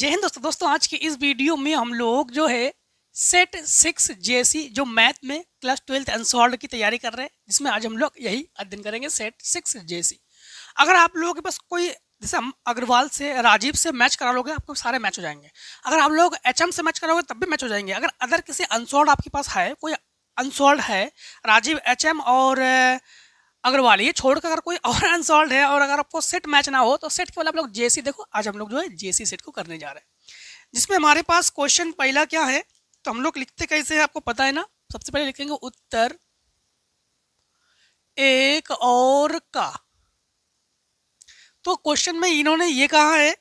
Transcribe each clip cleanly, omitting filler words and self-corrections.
जय हिंद दोस्तों। आज की इस वीडियो में हम लोग जो है सेट 6 जेसी जो मैथ में क्लास 12th अनसॉल्व्ड की तैयारी कर रहे हैं, जिसमें आज हम लोग यही अध्ययन करेंगे सेट 6 जेसी। अगर आप लोगों के पास कोई जैसे हम अग्रवाल से राजीव से मैच करा लोगे, आपको सारे मैच हो जाएंगे। अगर आप लोग एचएम से मैच कराओगे तब भी मैच हो जाएंगे। अगर अदर किसी अनसॉल्व्ड आपके पास है, कोई अनसॉल्व्ड है, राजीव, एचएम और अग्रवाल ये छोड़कर अगर कोई और अनसॉल्व है और अगर आपको सेट मैच ना हो तो सेट केवल आप लोग जेसी देखो। आज हम लोग जो है जेसी सेट को करने जा रहे हैं, जिसमें हमारे पास क्वेश्चन पहला क्या है। तो हम लोग लिखते कैसे हैं आपको पता है ना। सबसे पहले लिखेंगे उत्तर एक और का। तो क्वेश्चन में इन्होंने ये कहा है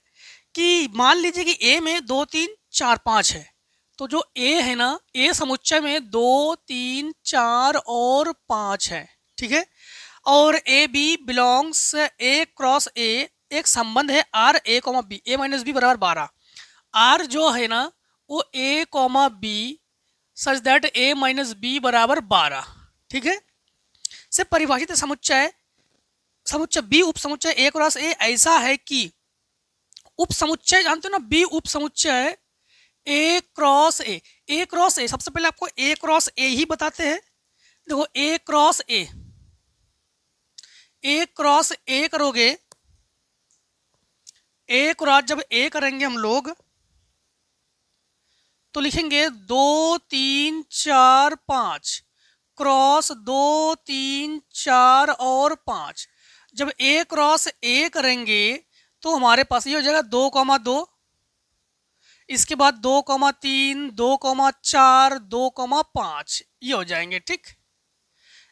कि मान लीजिए कि ए में 2 3 4 5 है। तो जो ए है ना, ए समुच्चय में 2 3 4 और 5 है, ठीक है। और A B belongs A cross A, एक संबंध है R A comma B, A minus B बराबर 12। आर जो है ना वो A comma B such that A minus B बराबर 12, ठीक है। से परिभाषित समुच्चय समुच्चय बी उप समुच्चय ए क्रॉस ए ऐसा है कि उप समुच्चय जानते हो ना, बी उप समुच्चय ए क्रॉस ए। ए क्रॉस ए सबसे पहले आपको ए क्रॉस ए ही बताते हैं। देखो ए क्रॉस ए, ए क्रॉस ए करोगे, ए क्रॉस जब ए करेंगे हम लोग तो लिखेंगे 2 3 4 5 क्रॉस 2 3 4 और 5। जब ए क्रॉस ए करेंगे तो हमारे पास ये हो जाएगा 2,2, इसके बाद 2,3 2,4 2,5 ये हो जाएंगे, ठीक।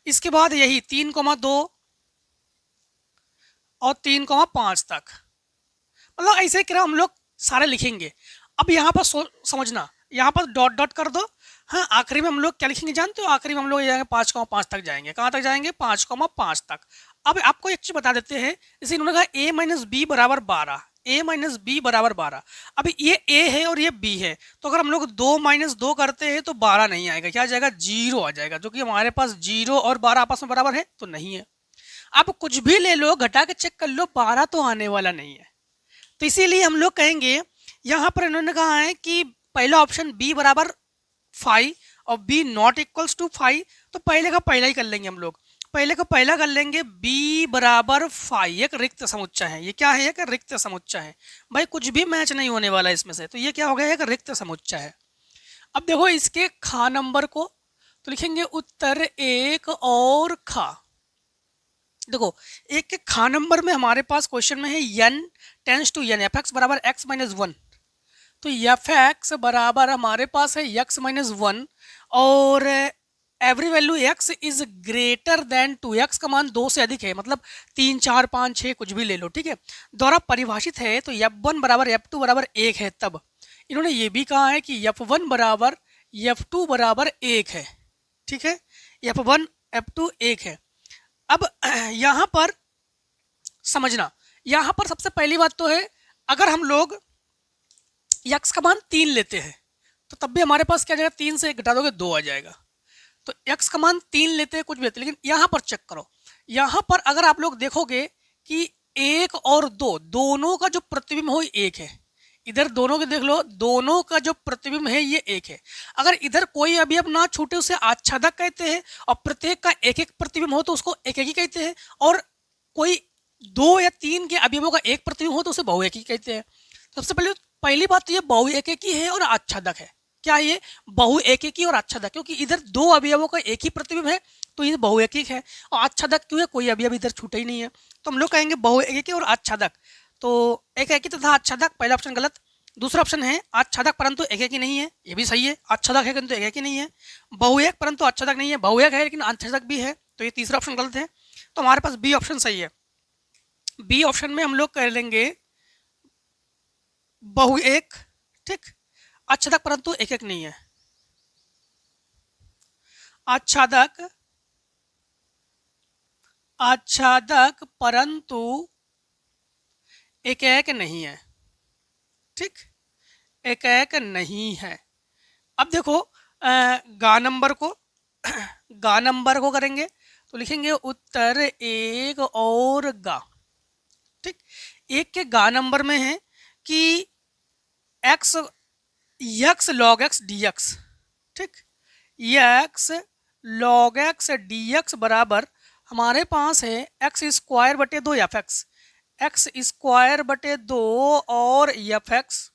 इसके बाद यही 3,2 और 3,5 तक, मतलब ऐसे ही हम लोग सारे लिखेंगे। अब यहाँ पर समझना, यहाँ पर डॉट डॉट कर दो। हाँ, आखिरी में हम लोग क्या लिखेंगे जानते हो? आखिरी में हम लोग जाएंगे 5,5 तक जाएंगे। कहाँ तक जाएंगे? 5,5 तक। अब आपको एक चीज बता देते हैं, जैसे इन्होंने कहा ए माइनस बी बराबर 12, ए माइनस बी बराबर 12। अब ये ए है और ये बी है, तो अगर हम लोग 2 माइनस 2 करते हैं तो 12 नहीं आएगा। क्या आ जाएगा? 0 आ जाएगा, जो कि हमारे पास 0 और 12 आपस में बराबर है तो नहीं है। आप कुछ भी ले लो, घटा के चेक कर लो, 12 तो आने वाला नहीं है। तो इसीलिए हम लोग कहेंगे, यहाँ पर इन्होंने कहा है कि पहला ऑप्शन बी बराबर 5 और बी नॉट इक्वल्स टू 5, तो पहले का पहला ही कर लेंगे हम लोग। पहले का पहला कर लेंगे, बी बराबर 5 एक रिक्त समुच्चय है। ये क्या है? एक रिक्त समुच्चय है। भाई कुछ भी मैच नहीं होने वाला इसमें से, तो ये क्या हो गया? एक रिक्त समुच्चय है। अब देखो इसके खा नंबर को, तो लिखेंगे उत्तर एक और खा। देखो एक के खा नंबर में हमारे पास क्वेश्चन में है n tends to n, f x बराबर x माइनस 1। तो एफ एक्स बराबर हमारे पास है x माइनस 1 और every value x is greater then 2, x का मान 2 से अधिक है, मतलब 3 4 5 6 कुछ भी ले लो, ठीक है। द्वारा परिभाषित है, तो f1 बराबर f2 बराबर 1 है। तब इन्होंने ये भी कहा है कि f1 बराबर f2 बराबर 1 है, ठीक है। f1 f2 1 है। अब यहाँ पर समझना, यहाँ पर सबसे पहली बात तो है, अगर हम लोग x का मान 3 लेते हैं तो तब भी हमारे पास क्या जाएगा? 3 से घटा दोगे 2 आ जाएगा। तो x का मान 3 लेते हैं, कुछ भी लेते हैं, लेकिन यहाँ पर चेक करो। यहाँ पर अगर आप लोग देखोगे कि 1 और 2 दोनों का जो प्रतिबिंब हो 1 है। इधर दोनों के देख लो, दोनों का जो प्रतिबिंब है ये 1 है। अगर इधर कोई अवयव ना छूटे उसे आच्छादक कहते हैं, और प्रत्येक का एक एक प्रतिबिंब हो तो उसको एक एक ही कहते हैं, और कोई 2 या 3 के अवयवों का एक प्रतिबिंब हो तो उसे बहुएकी कहते हैं। सबसे पहली बात तो ये बहुएकी है और आच्छादक है। क्या ये? बहुएकी और आच्छादक, क्योंकि इधर 2 अवयवों का एक ही प्रतिबिंब है तो ये बहुएकिक है। और आच्छादक क्यों है? कोई अवयव इधर छूटा ही नहीं है, तो हम लोग कहेंगे बहुएकी और आच्छादक। तो एकेकी तथा आच्छादक, पहला ऑप्शन गलत। दूसरा ऑप्शन है आच्छादक परंतु एकेकी नहीं है, ये भी सही है। आच्छादक है किंतु एकेकी नहीं है। बहुएक परंतु आच्छादक नहीं है, बहुएक है लेकिन आच्छादक भी है, तो ये तीसरा ऑप्शन गलत है। तो हमारे पास बी ऑप्शन सही है। बी ऑप्शन में हम लोग कर लेंगे बहुएक, ठीक। आच्छादक परंतु एकेक नहीं है, आच्छादक परंतु एक नहीं है, ठीक, एक नहीं है। अब देखो गा नंबर को गा नंबर को करेंगे तो लिखेंगे उत्तर एक और गा, ठीक। एक के गा नंबर में है कि एक्स यक्स लॉग एक्स डी एक्स, ठीक, यक्स लॉग एक्स डी एक्स बराबर हमारे पास है एक्स स्क्वायर बटे दो एफ एक्स स्क्वायर बटे दो और एफ एक्स,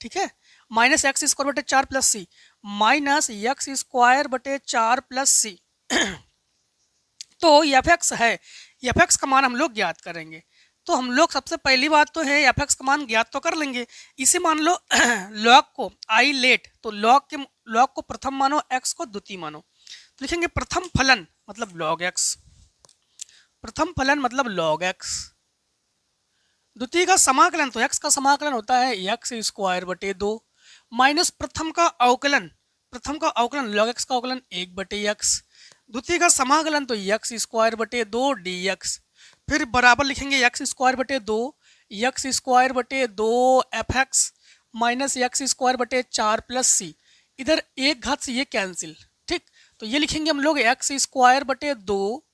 ठीक है, माइनस एक्स स्क्वायर बटे चार प्लस सी माइनस एक्स स्क्वायर बटे चार प्लस सी। तो एफ एक्स है, एफ एक्स का मान हम लोग ज्ञात करेंगे। तो हम लोग सबसे पहली बात तो है एफ एक्स का मान ज्ञात तो कर लेंगे। इसे मान लो लॉग को आई लेट, तो लॉग को प्रथम मानो, एक्स को द्वितीय मानो। तो लिखेंगे प्रथम फलन मतलब लॉग एक्स, प्रथम फलन मतलब लॉग एक्स, द्वितीय का समाकलन तो एक्स का समाकलन होता है एक्स स्क्वायर बटे दो माइनस प्रथम का अवकलन लॉग एक्स का अवकलन एक बटे एक्स, द्वितीय का समाकलन तो एक्स स्क्वायर बटे दो डी एक्स, फिर बराबर लिखेंगे एक्स स्क्वायर बटे दो F x minus x square बटे चार प्लस सी, इधर एक घात से ये कैंसिल, ठीक, तो ये लिखेंगे हम लोग एक्स स्क्वायर बटे दो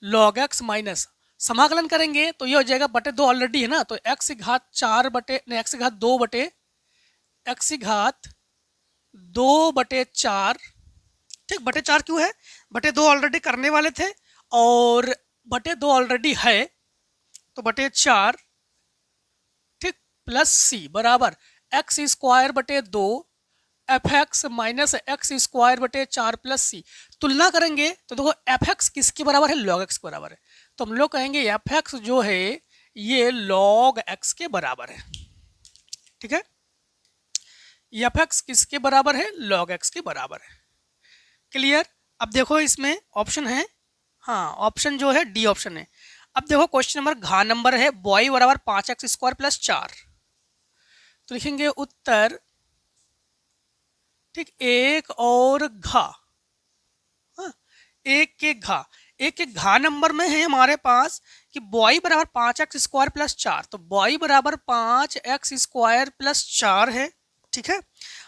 लॉग एक्स माइनस समाकलन करेंगे तो ये हो जाएगा बटे दो ऑलरेडी है ना, तो एक्स घात चार बटे नहीं एक्स घात दो बटे एक्स घात दो बटे चार, ठीक, बटे चार क्यों है, बटे दो ऑलरेडी करने वाले थे और बटे दो ऑलरेडी है तो बटे चार, ठीक, प्लस सी बराबर एक्स स्क्वायर बटे दो F x minus x square बटे चार प्लस सी। तुलना करेंगे तो देखो एफ एक्स किसके बराबर है, लॉग एक्स के बराबर है, तो हम लोग कहेंगे एफ एक्स जो है ये लॉग एक्स के बराबर है, ठीक है, एफ एक्स किसके बराबर है, लॉग एक्स के बराबर है। क्लियर। अब देखो इसमें ऑप्शन है, हाँ ऑप्शन जो है डी ऑप्शन है। अब देखो क्वेश्चन नंबर घ नंबर है बॉय बराबर 5x स्क्वायर प्लस 4, तो लिखेंगे उत्तर, ठीक, एक और घा, हाँ, एक के घा नंबर में है हमारे पास कि बॉय बराबर 5x स्क्वायर प्लस 4, तो बॉय बराबर 5x स्क्वायर प्लस 4 है, ठीक है,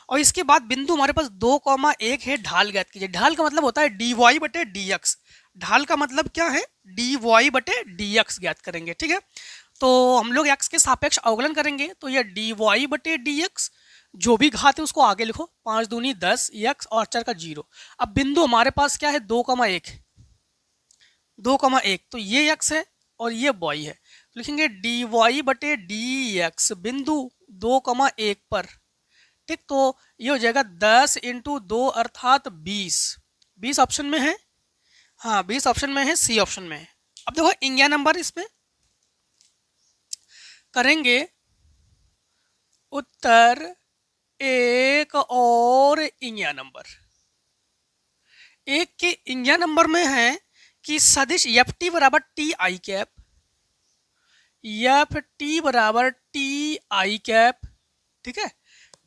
और इसके बाद बिंदु हमारे पास 2,1 है, ढाल ज्ञात कीजिए। ढाल का मतलब होता है डी वाई बटे डी एक्स, ढाल का मतलब क्या है, डी वाई बटे डी एक्स ज्ञात करेंगे, ठीक है, तो हम लोग एक्स के सापेक्ष अवकलन करेंगे तो ये डी वाई बटे डी एक्स, जो भी घात है उसको आगे लिखो, 5 दूनी 10 एक्स और 4 का 0। अब बिंदु हमारे पास क्या है 2,1, तो ये एक्स है और ये वाई है, तो लिखेंगे डी वाई बटे डी एक्स बिंदु 2,1 पर, ठीक, तो ये हो जाएगा 10 इंटू 2 अर्थात 20 ऑप्शन में है, हाँ 20 ऑप्शन में है, सी ऑप्शन में है। अब देखो इंडिया नंबर इसमें करेंगे उत्तर एक और इंडिया नंबर, एक के इंडिया नंबर में है कि सदिश एफ टी बराबर T I cap, F T बराबर टी आई कैप, ठीक है,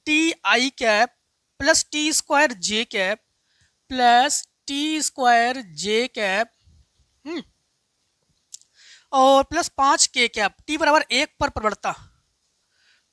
T I cap plus T square J cap plus T square J cap और प्लस 5 के कैप, टी बराबर 1 पर प्रवणता,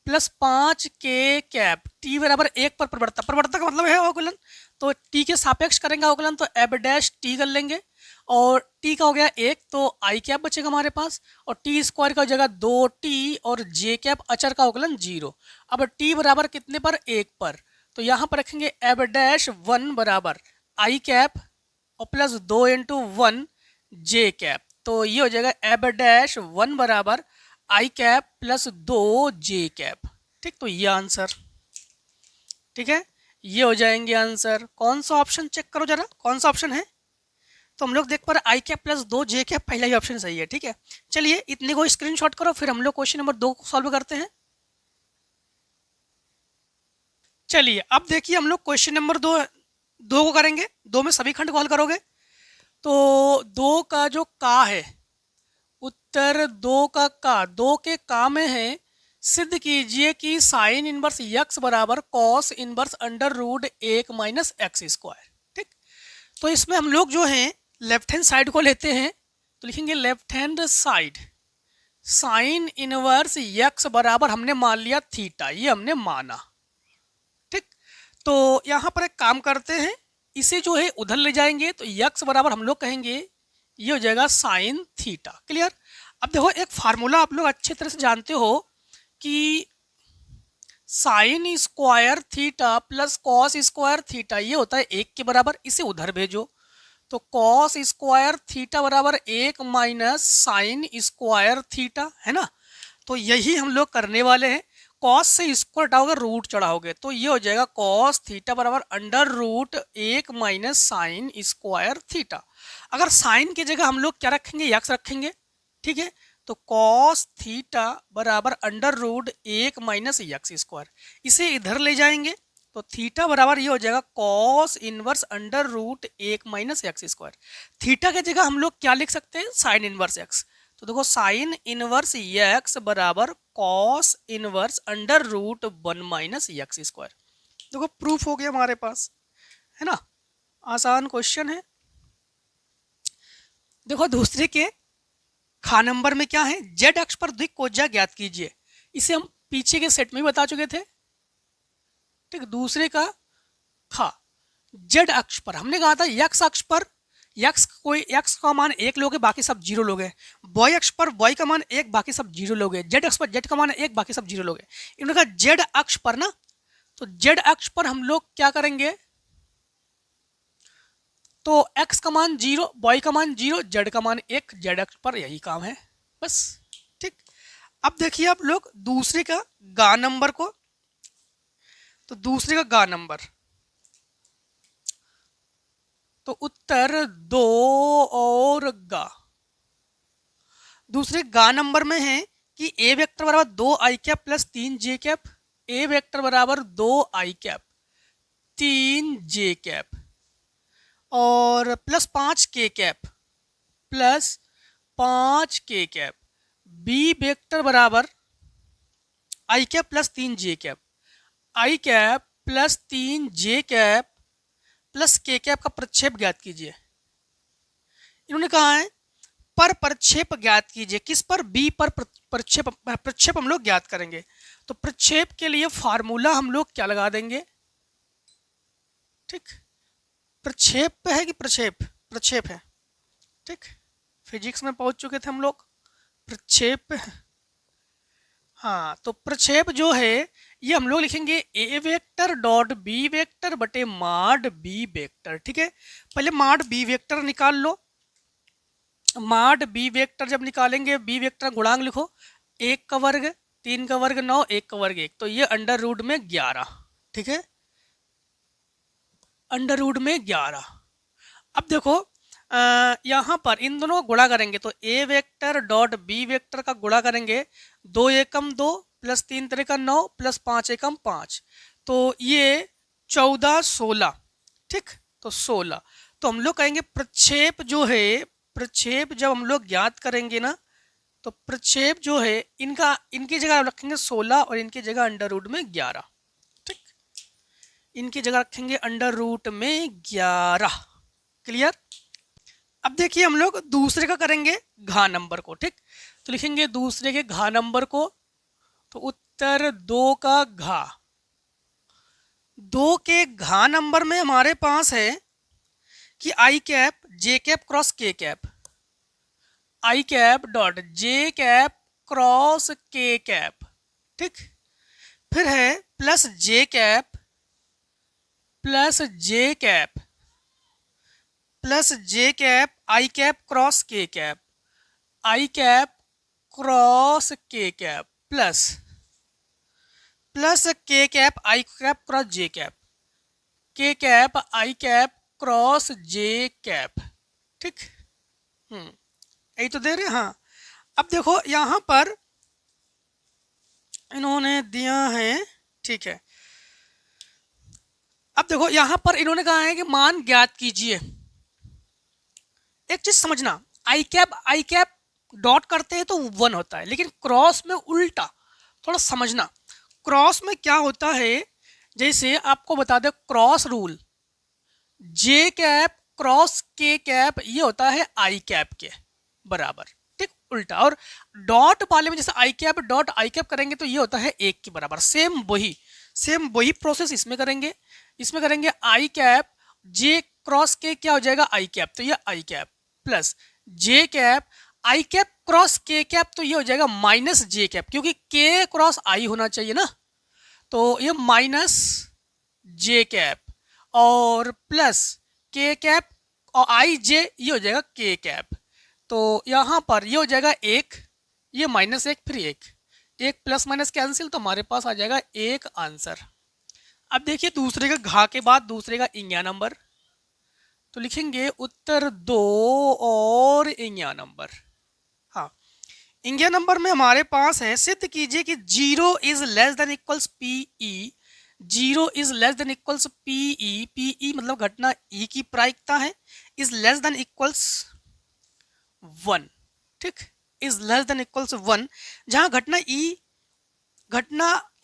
प्लस 5 के कैप टी बराबर 1 पर प्रवणता, प्रवणता का मतलब है अवकलन, तो टी के सापेक्ष करेंगे अवकलन तो एफ डैश टी कर लेंगे और टी का हो गया 1 तो आई कैप बचेगा हमारे पास और टी स्क्वायर का हो जाएगा 2t और जे कैप अचर का अवकलन 0। अब टी बराबर कितने पर, 1 पर, तो यहाँ पर रखेंगे एफ डैश 1 बराबर आई कैप और प्लस 2 इंटू 1 जे कैप, तो ये हो जाएगा एफ डैश 1 बराबर आई कैप प्लस 2 जे कैप, ठीक, तो ये आंसर, ठीक है, ये हो जाएंगे आंसर। कौन सा ऑप्शन चेक करो जरा, कौन सा ऑप्शन है, तो हम लोग देख पा रहे आई कैप प्लस 2 जे कैप, पहला ही ऑप्शन सही है, ठीक है। चलिए इतने को स्क्रीनशॉट करो, फिर हम लोग क्वेश्चन नंबर 2 को सॉल्व करते हैं। चलिए अब देखिए हम लोग क्वेश्चन नंबर 2 को करेंगे, 2 में सभी खंड को हल करोगे, तो 2 का जो का है उत्तर 2 का का, 2 के का में है सिद्ध कीजिए कि साइन इनवर्स यक्स बराबर cos inverse under root 1 minus x square, ठीक, तो इसमें हम लोग जो हैं लेफ्ट हैंड साइड को लेते हैं, तो लिखेंगे left hand side sign inverse x बराबर हमने मान लिया थीटा, ये हमने माना, ठीक, तो यहाँ पर एक काम करते हैं, इसे जो है उधर ले जाएंगे तो यक्स बराबर हम लोग कहेंगे ये हो जाएगा साइन थीटा। क्लियर। अब देखो एक फार्मूला आप लोग अच्छे तरह से जानते हो कि sign square theta plus cos square theta ये होता है 1 के बराबर, इसे उधर भेजो। तो कॉस स्क्वायर थीटा बराबर 1 माइनस साइन स्क्वायर थीटा, है ना। तो यही हम लोग करने वाले हैं। कॉस से स्क्वायर हटाओगे, रूट चढ़ाओगे, तो ये हो जाएगा कॉस थीटा बराबर under root 1 minus sine square theta. अगर साइन की जगह हम लोग क्या रखेंगे, यक्स रखेंगे, ठीक है। तो कॉस थीटा बराबर under root 1 minus x square, इसे इधर ले जाएंगे तो थीटा बराबर ये हो जाएगा cos inverse under root 1 minus x square. Theta की जगह हम लोग क्या लिख सकते हैं, साइन इनवर्स एक्स। तो देखो साइन इनवर्स एक्स बराबर cos inverse under root 1 minus x square. देखो प्रूफ हो गया हमारे पास, है ना। आसान क्वेश्चन है। देखो दूसरे के खा नंबर में क्या है, जेड अक्ष पर द्विकोजा ज्ञात कीजिए। इसे हम पीछे के सेट में बता चुके थे, ठीक। दूसरे का खा जेड अक्ष पर हमने कहा था यक्स अक्ष पर यक्स का मान 1 लोगे, बाकी सब 0 लोगे। वाई अक्ष पर वाई का मान 1, बाकी सब 0 लोगे। जेड अक्ष पर जेड का मान 1, बाकी सब 0 लोगे। इन्होंने कहा जेड अक्ष पर ना, तो जेड अक्ष पर हम लोग क्या करेंगे, तो x का मान 0, y का मान 0, z का मान 1, जेड अक्ष पर यही काम है बस, ठीक। अब देखिए आप लोग दूसरे का गा नंबर को, तो दूसरे का गा नंबर, तो उत्तर 2 और गा। दूसरे गा नंबर में है कि ए वेक्टर बराबर 2 आई कैप प्लस 3 जे कैप, ए वेक्टर बराबर 2 आई कैप 3 जे कैप और प्लस 5 के कैप प्लस 5 के कैप। बी वेक्टर बराबर आई cap plus 3 J cap, i cap plus 3 J cap plus k cap का प्रक्षेप ज्ञात कीजिए। इन्होंने कहा है पर प्रक्षेप ज्ञात कीजिए, किस पर, बी पर प्रक्षेप हम लोग ज्ञात करेंगे। तो प्रक्षेप के लिए फार्मूला हम लोग क्या लगा देंगे, ठीक। प्रक्षेप है कि प्रक्षेप है, ठीक। फिजिक्स में पहुंच चुके थे हम लोग, प्रक्षेप। हाँ, तो प्रक्षेप जो है ये हम लोग लिखेंगे ए वेक्टर डॉट बी वेक्टर बटे माड बी वेक्टर, ठीक है। पहले माड बी वेक्टर निकाल लो। माड बी वेक्टर जब निकालेंगे, बी वेक्टर गुणांक लिखो, 1 का वर्ग 3 का वर्ग 9, 1 का वर्ग 1, तो ये अंडर रूट में 11, ठीक है, अंडर रूट में 11। अब देखो यहाँ पर इन दोनों को गुणा करेंगे, तो ए वेक्टर डॉट बी वेक्टर का गुणा करेंगे, 2 एकम 2 प्लस 3 त्रिका 9 प्लस 5 एकम 5, तो ये 14 16, ठीक। तो 16, तो हम लोग कहेंगे प्रक्षेप जो है, प्रक्षेप जब हम लोग ज्ञात करेंगे ना, तो प्रक्षेप जो है इनकी जगह रखेंगे 16 और इनकी जगह अंडर रूट में 11, ठीक। इनकी जगह रखेंगे अंडर रूट में 11, क्लियर। अब देखिए हम लोग दूसरे का करेंगे घा नंबर को, ठीक। तो लिखेंगे दूसरे के घा नंबर को, तो उत्तर 2 का घा। 2 के घा नंबर में हमारे पास है कि i cap j cap cross k cap, i cap dot j cap cross k cap, ठीक। फिर है plus j cap plus j cap plus j cap i cap cross k cap, i cap cross k cap plus k cap i cap cross j cap, k cap i cap cross j cap, ठीक। यही तो दे रहे हैं। हाँ, अब देखो यहां पर इन्होंने दिया है, ठीक है। अब देखो यहां पर इन्होंने कहा है कि मान ज्ञात कीजिए। एक चीज समझना, आई कैप डॉट करते हैं तो 1 होता है, लेकिन क्रॉस में उल्टा, थोड़ा समझना। क्रॉस में क्या होता है, जैसे आपको बता they cross rule, J cap cross k cap ये होता है आई कैप के बराबर, ठीक, उल्टा। और डॉट वाले में जैसे आई कैप डॉट आई कैप करेंगे तो ये होता है 1 के बराबर। सेम वही प्रोसेस इसमें करेंगे आई कैप जे क्रॉस के क्या हो जाएगा आई कैप, तो ये आई cap plus j cap i cap cross k cap, तो ये हो जाएगा माइनस जे कैप, क्योंकि के क्रॉस आई होना चाहिए ना, तो ये माइनस जे कैप और प्लस के कैप और आई जे ये हो जाएगा के कैप। तो यहाँ पर ये हो जाएगा एक, ये माइनस एक, फिर एक प्लस माइनस कैंसिल, तो हमारे पास आ जाएगा एक आंसर। अब देखिए दूसरे का घा के बाद दूसरे का इंग्या नंबर, तो लिखेंगे उत्तर 2 और इंग्या नंबर। हाँ, इंग्या नंबर में हमारे पास है सिद्ध कीजिए कि 0 is less than equals P E, 0 is less than equals P E, P E मतलब घटना ई की प्रायिकता है, इज लेस देन इक्वल्स 1, ठीक, इज लेस देन इक्वल्स 1, जहां घटना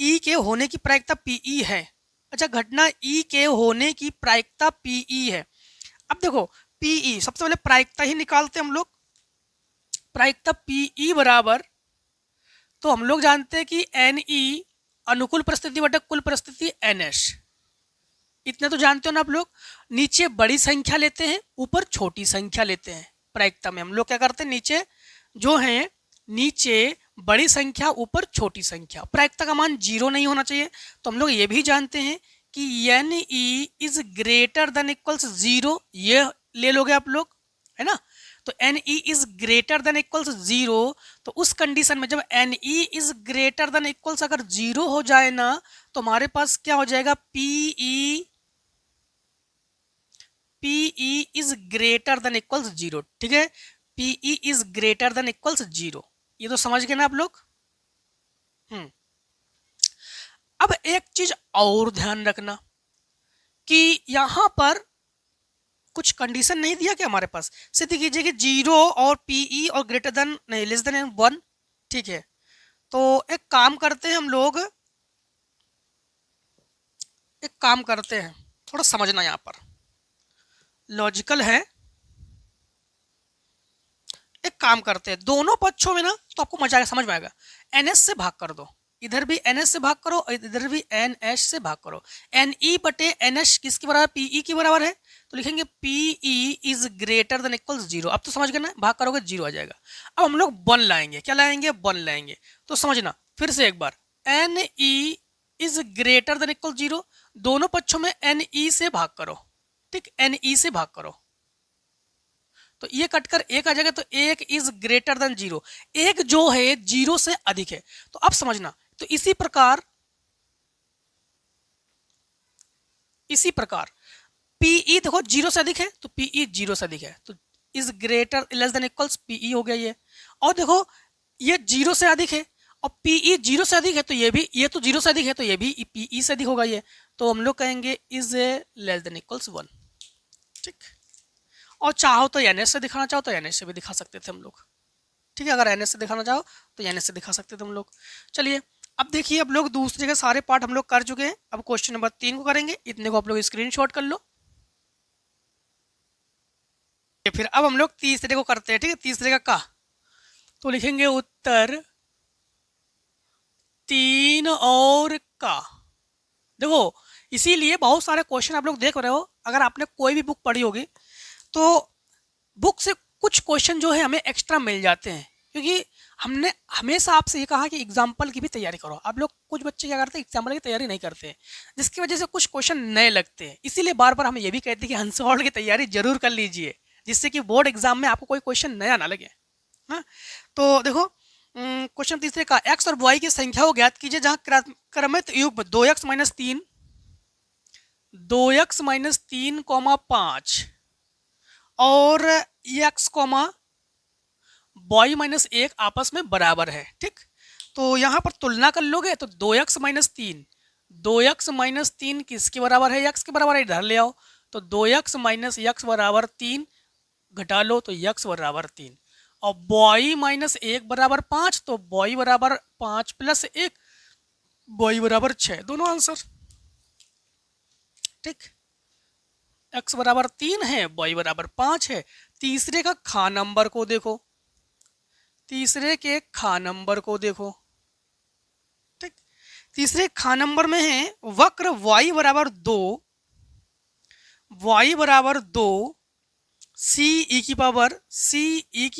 ई के होने की प्रायिकता पी ई है। अच्छा, घटना ई के होने की प्रायिकता पी ई है। अब देखो पी ई, सबसे पहले प्रायिकता ही निकालते हम लोग। प्रायिकता पी ई बराबर, तो हम लोग जानते हैं कि एन ई अनुकूल परिस्थिति बटा कुल परिस्थिति एन एस, इतने तो जानते हो ना आप लोग। नीचे बड़ी संख्या लेते हैं, ऊपर छोटी संख्या लेते हैं। प्रायिकता में हम लोग क्या करते हैं, नीचे जो है नीचे बड़ी संख्या ऊपर छोटी संख्या। प्रायिकता का मान 0 नहीं होना चाहिए, तो हम लोग ये भी जानते हैं कि n e is greater than equals 0, ये ले लोगे आप लोग, है ना। तो n e is greater than equals 0, तो उस कंडीशन में जब n e is greater than equals अगर 0 हो जाए ना, तो हमारे पास क्या हो जाएगा, P E is greater than equals 0, ठीक है। P E is greater than equals 0, ये तो समझ गए ना आप लोग। अब एक चीज और ध्यान रखना कि यहां पर कुछ कंडीशन नहीं दिया क्या हमारे पास। सिद्ध कीजिए कि 0 और पीई और ग्रेटर देन नहीं लेस देन 1, ठीक है। तो एक काम करते हैं हम लोग, एक काम करते हैं, थोड़ा समझना यहाँ पर लॉजिकल है। एक काम करते हैं, दोनों पक्षों में ना तो आपको मजा आएगा, समझ में आएगा। एनएस से भाग कर दो, इधर भी एनएस से भाग करो और इधर भी एनएस से भाग करो। एन ई बटे एनएस किसके बराबर, पीई के बराबर है, तो लिखेंगे P E is greater than equals 0। अब तो समझ गए ना, भाग करोगे 0 आ जाएगा। अब हम लोग 1 लाएंगे, क्या लाएंगे, 1 लाएंगे। तो समझना फिर से एक बार, n e is greater than equal 0, दोनों पक्षों में एन ई से भाग करो, ठीक, एन ई से भाग करो, तो ये कटकर एक आ जाएगा। तो एक इज ग्रेटर देन 0, एक जो है 0 से अधिक है। तो अब समझना, तो इसी प्रकार पीई देखो 0 से अधिक है, तो पीई 0 से अधिक है, तो is greater less than equals p e गया ये। और देखो ये 0 से अधिक है और पीई 0 से अधिक है, तो ये भी, ये तो 0 से अधिक है, तो ये भी पीई से अधिक होगा ये। तो हम लोग कहेंगे इज लेस देन इक्वल्स 1, ठीक। और चाहो तो एनएस से दिखाना चाहो तो एनएस से भी दिखा सकते थे हम लोग, ठीक है। अगर एनएस से दिखाना चाहो तो एनएस से दिखा सकते थे हम लोग। चलिए अब देखिए, अब लोग दूसरे के सारे पार्ट हम लोग कर चुके हैं। अब क्वेश्चन नंबर 3 को करेंगे, इतने को आप लोग स्क्रीनशॉट कर लो। फिर अब हम लोग तीसरे को करते हैं, ठीक है। तीसरे का तो लिखेंगे उत्तर 3 और का। देखो इसीलिए बहुत सारे क्वेश्चन आप लोग देख रहे हो, अगर आपने कोई भी बुक पढ़ी होगी तो बुक से कुछ क्वेश्चन जो है हमें एक्स्ट्रा मिल जाते हैं, क्योंकि हमने हमेशा आपसे ये कहा कि एग्जाम्पल की भी तैयारी करो। आप लोग कुछ बच्चे क्या करते हैं, एग्जाम्पल की तैयारी नहीं करते हैं, जिसकी वजह से कुछ क्वेश्चन नए लगते हैं। इसीलिए बार बार हम ये भी कहते हैं कि आंसर की तैयारी जरूर कर लीजिए, जिससे कि बोर्ड एग्जाम में आपको कोई क्वेश्चन नया ना लगे। हाँ, तो देखो क्वेश्चन तीसरे का, एक्स और वाई की संख्या को ज्ञात कीजिए जहाँ क्रमित युग्म 2x - 3, 2x - 3, 5 और x, y - 1 आपस में बराबर है, ठीक। तो यहाँ पर तुलना कर लोगे तो 2x - 3, 2x - 3 किसके बराबर है, x के बराबर है, इधर ले आओ। तो 2x - x बराबर 3 घटा लो तो x बराबर 3, और y - 1 बराबर 5, तो y बराबर 5 + 1, y बराबर 6, दोनों आंसर, ठीक। x बराबर 3 है, y बराबर 5 है। तीसरे का खा नंबर को देखो, तीसरे के खा नंबर को देखो, ठीक। तीसरे खा नंबर में है वक्र y बराबर 2, y बराबर 2, c e की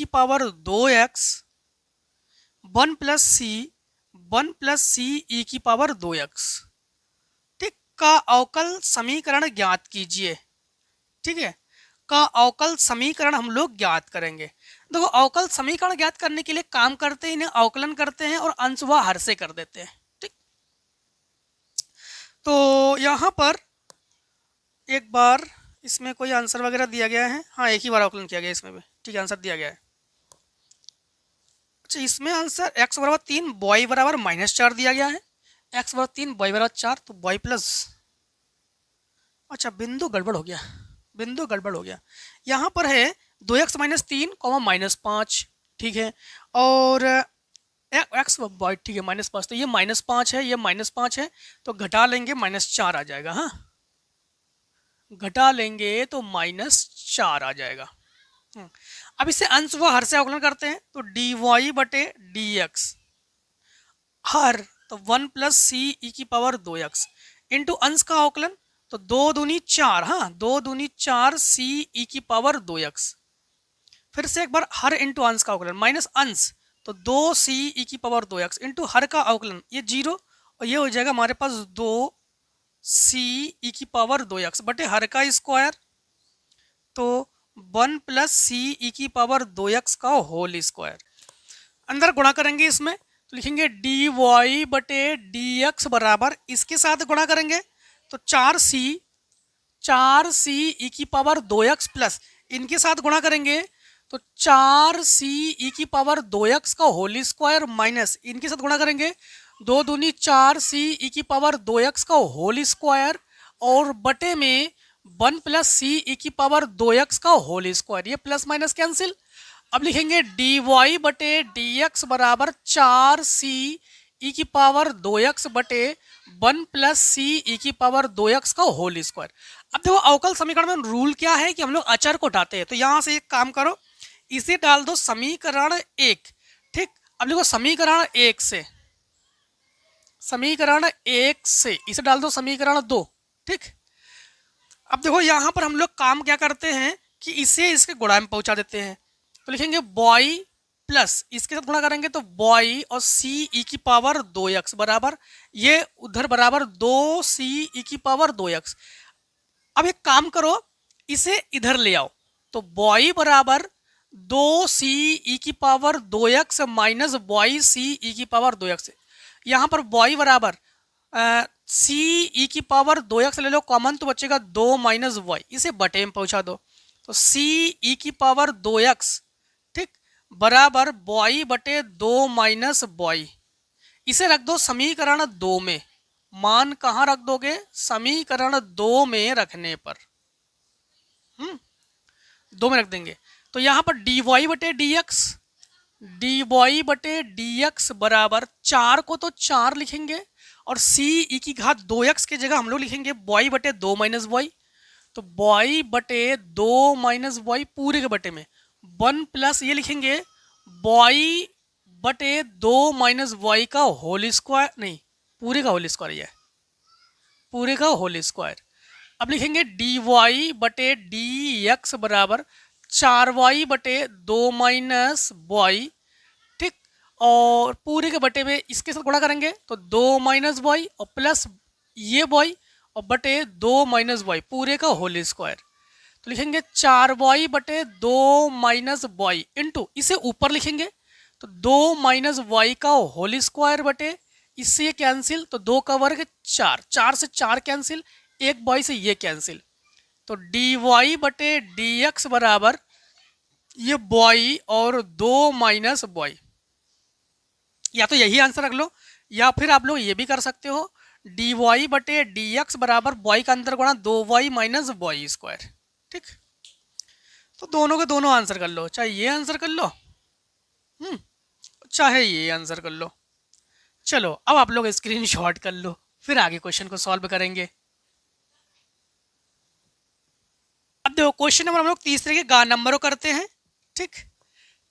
पावर 2x 1 + c e की पावर 2x, का अवकल समीकरण ज्ञात कीजिए। ठीक है, का अवकल समीकरण हम लोग ज्ञात करेंगे। देखो अवकल समीकरण ज्ञात करने के लिए काम करते हैं, इन्हें अवकलन करते हैं और अंश व हर से कर देते हैं। ठीक, तो यहाँ पर एक बार इसमें कोई आंसर वगैरह दिया गया है? हाँ, एक ही बार अवकलन किया गया इसमें भी। ठीक है, आंसर दिया गया है। अच्छा, इसमें आंसर x बराबर 3 y बराबर -4 दिया गया है। x बराबर 3 y बराबर 4 तो y प्लस, अच्छा बिंदु गड़बड़ हो गया, बिंदु गड़बड़ हो गया। यहाँ पर है 2x - 3 -5। ठीक है, और x y, ठीक है -5, तो ये -5 है, ये -5 है, तो घटा लेंगे -4 आ जाएगा। हाँ, घटा लेंगे तो -4 आ जाएगा। अब इसे अंश व हर से अवकलन करते हैं, तो dy बटे dx हर तो 1 + c e⁻² इंटू अंश का अवकलन तो 2 दूनी 4। हाँ, 2 दूनी 4 c e⁻²। फिर से एक बार हर इंटू अंश का अवकलन माइनस अंश तो 2 c e⁻² इंटू हर का अवकलन, ये 0 और ये हो जाएगा हमारे पास 2 c e⁻² बटे हर का स्क्वायर तो 1 + c e⁻² का होल स्क्वायर। अंदर गुणा करेंगे इसमें तो लिखेंगे dy बटे dx बराबर, इसके साथ गुणा करेंगे तो 4c e⁻² प्लस इनके साथ गुणा करेंगे तो 4c e⁻² का होल स्क्वायर माइनस इनके साथ गुणा करेंगे 2 दूनी 4c e⁻² का होल स्क्वायर और बटे में 1 + c e⁻² का होल स्क्वायर। ये प्लस माइनस कैंसिल। अब लिखेंगे dy बटे dx बराबर 4c e⁻² बटे 1 + c e⁻² का होल स्क्वायर। अब देखो अवकल समीकरण में रूल क्या है कि हम लोग अचर को हटाते हैं, तो यहाँ से एक काम करो, इसे डाल दो समीकरण 1। ठीक, अब देखो समीकरण 1 से इसे डाल दो समीकरण 2। ठीक, अब देखो यहाँ पर हम लोग काम क्या करते हैं कि इसे इसके गुणा में पहुंचा देते हैं, तो लिखेंगे y प्लस इसके साथ गुणा करेंगे तो y और c e⁻² बराबर ये उधर बराबर 2c e⁻²। अब एक काम करो, इसे इधर ले आओ तो y बराबर 2c e⁻² minus yc e⁻² यहाँ पर y बराबर c e⁻² ले लो कॉमन तो बचेगा 2 - y, इसे बटे में पहुंचा दो तो c e⁻²। ठीक, बराबर y बटे 2 - y, इसे रख दो समीकरण 2 में। मान कहाँ रख दोगे? समीकरण 2 में रखने पर 2 में रख देंगे तो यहाँ पर dy बटे dx बराबर 4 को तो 4 लिखेंगे और c e⁻² की जगह हम लोग लिखेंगे y बटे 2 - y, तो y बटे 2 - y पूरे के बटे में 1 प्लस ये लिखेंगे y बटे 2 - y का होल स्क्वायर, नहीं पूरे का होल स्क्वायर, ये पूरे का होल स्क्वायर। अब लिखेंगे dy बटे dx बराबर 4y बटे 2 - y। ठीक, और पूरे के बटे में इसके साथ गुणा करेंगे तो 2 - y और प्लस ये y और बटे 2 - y पूरे का होल स्क्वायर, तो लिखेंगे 4y बटे 2 - y इंटू इसे ऊपर लिखेंगे तो 2 - y का होल स्क्वायर बटे इससे ये कैंसिल तो 2 का वर्ग 4, 4 से 4 कैंसिल, 1 y से ये कैंसिल, तो dy बटे dx बराबर ये y और 2 - y। या तो यही आंसर रख लो या फिर आप लोग ये भी कर सकते हो dy बटे dx बराबर y का अंदर गुणा 2y - y²। ठीक, तो दोनों के दोनों आंसर कर लो, चाहे ये आंसर कर लो चाहे ये आंसर कर लो। चलो अब आप लोग स्क्रीनशॉट कर लो, फिर आगे क्वेश्चन को सॉल्व करेंगे। अब देखो क्वेश्चन नंबर हम लोग तीसरे के गा नंबरों करते हैं। ठीक,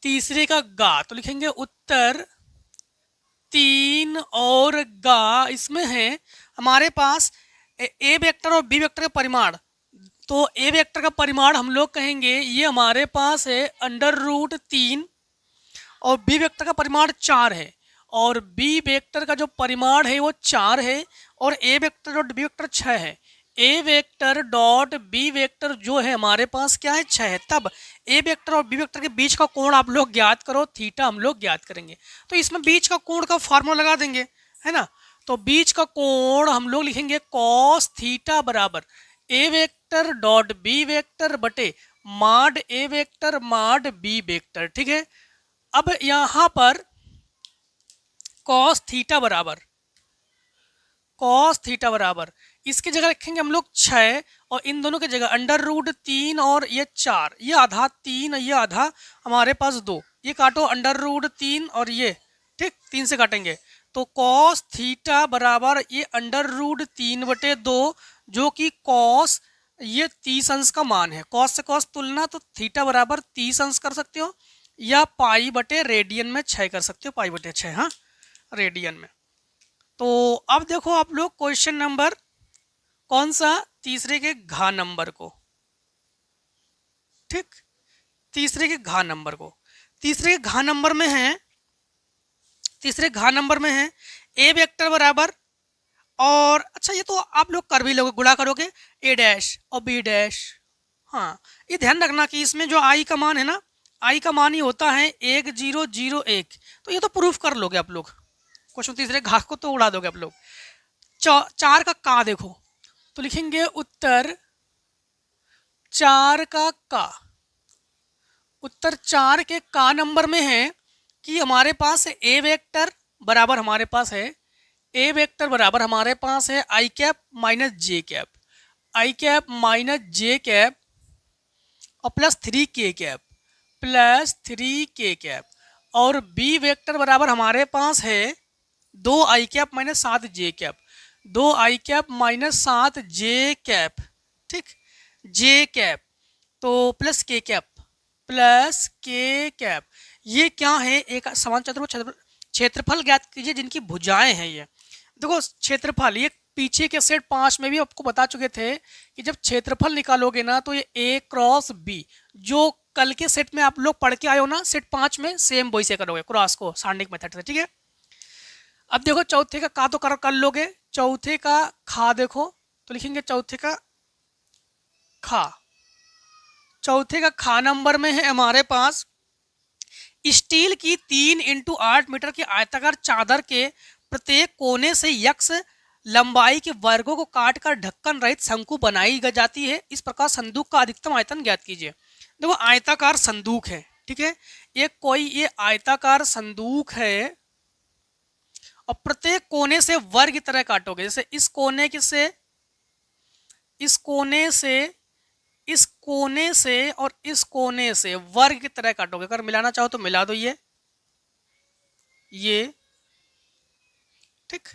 तीसरे का गा तो लिखेंगे उत्तर 3 और गा। इसमें है हमारे पास ए वेक्टर और बी वेक्टर का परिमाण, तो ए वेक्टर का परिमाण हम लोग कहेंगे ये हमारे पास है √3 और बी वेक्टर का परिमाण 4 है और बी वेक्टर का जो परिमाण है वो 4 है और ए वेक्टर डॉट बी वेक्टर 6 है। ए वेक्टर डॉट बी वेक्टर जो है हमारे पास क्या है 6 है। तब ए वेक्टर और बी वेक्टर के बीच का कोण आप लोग ज्ञात करो, थीटा हम लोग ज्ञात करेंगे। तो इसमें बीच का कोण का फार्मूला लगा देंगे, है ना। तो बीच का कोण हम लोग लिखेंगे कॉस थीटा बराबर ए वेक्टर डॉट बी वेक्टर बटे माड ए वेक्टर माड बी वेक्टर, ठीक है। अब यहां पर कॉस थीटा बराबर इसकी जगह रखेंगे हम लोग 6 और इन दोनों की जगह √3 और ये 4, ये आधा 3 ये आधा हमारे पास 2, ये काटो √3 और ये, ठीक 3 से काटेंगे तो कॉस थीटा बराबर ये √3/2 जो कि कॉस ये 30 अंश का मान है। कॉस से कॉस तुलना तो थीटा बराबर 30 अंश कर सकते हो या पाई बटे रेडियन में 6 कर सकते हो, पाई बटे 6, हाँ रेडियन में। तो अब देखो आप लोग क्वेश्चन नंबर कौन सा, तीसरे के घा नंबर को, ठीक तीसरे के घा नंबर को। तीसरे के घा नंबर में है ए वेक्टर बराबर, और अच्छा ये तो आप लोग कर भी लोगे, गुणा करोगे ए डैश और बी डैश। हाँ ये ध्यान रखना कि इसमें जो आई का मान है ना, आई का मान ही होता है 1001, तो ये तो प्रूफ कर लोगे आप लोग, क्वेश्चन तीसरे घास को तो उड़ा दोगे आप लोग। 4 का का देखो तो लिखेंगे उत्तर 4 का का। उत्तर 4 के का नंबर में है कि हमारे पास ए वेक्टर बराबर हमारे पास है आई cap minus J cap, i cap minus J cap और प्लस 3k कैप, और बी वेक्टर बराबर हमारे पास है 2 आई कैप माइनस 7 जे कैप, 2 आई कैप माइनस 7 जे कैप, ठीक जे कैप तो प्लस के कैप। ये क्या है, एक समान चतुर्भुज क्षेत्रफल ज्ञात कीजिए जिनकी भुजाएं हैं। ये देखो क्षेत्रफल, ये पीछे के सेट 5 में भी आपको बता चुके थे कि जब क्षेत्रफल निकालोगे ना तो ये ए क्रॉस बी, जो कल के सेट में आप लोग पढ़ के आए हो ना सेट 5 में, सेम वही से करोगे क्रॉस को सारणिक मेथड से, ठीक है। अब देखो चौथे का तो कर लोगे, चौथे का खा देखो तो लिखेंगे चौथे का खा नंबर में है हमारे पास स्टील की 3x8 मीटर की आयताकार चादर के प्रत्येक कोने से यक्ष लंबाई के वर्गों को काटकर ढक्कन रहित शंकु बनाई जाती है। इस प्रकार संदूक का अधिकतम आयतन ज्ञात कीजिए। देखो आयताकार संदूक है, ठीक है, ये आयताकार संदूक है और प्रत्येक कोने से वर्ग की तरह काटोगे, जैसे इस कोने और इस कोने से वर्ग की तरह काटोगे। अगर मिलाना चाहो तो मिला दो ये ठीक,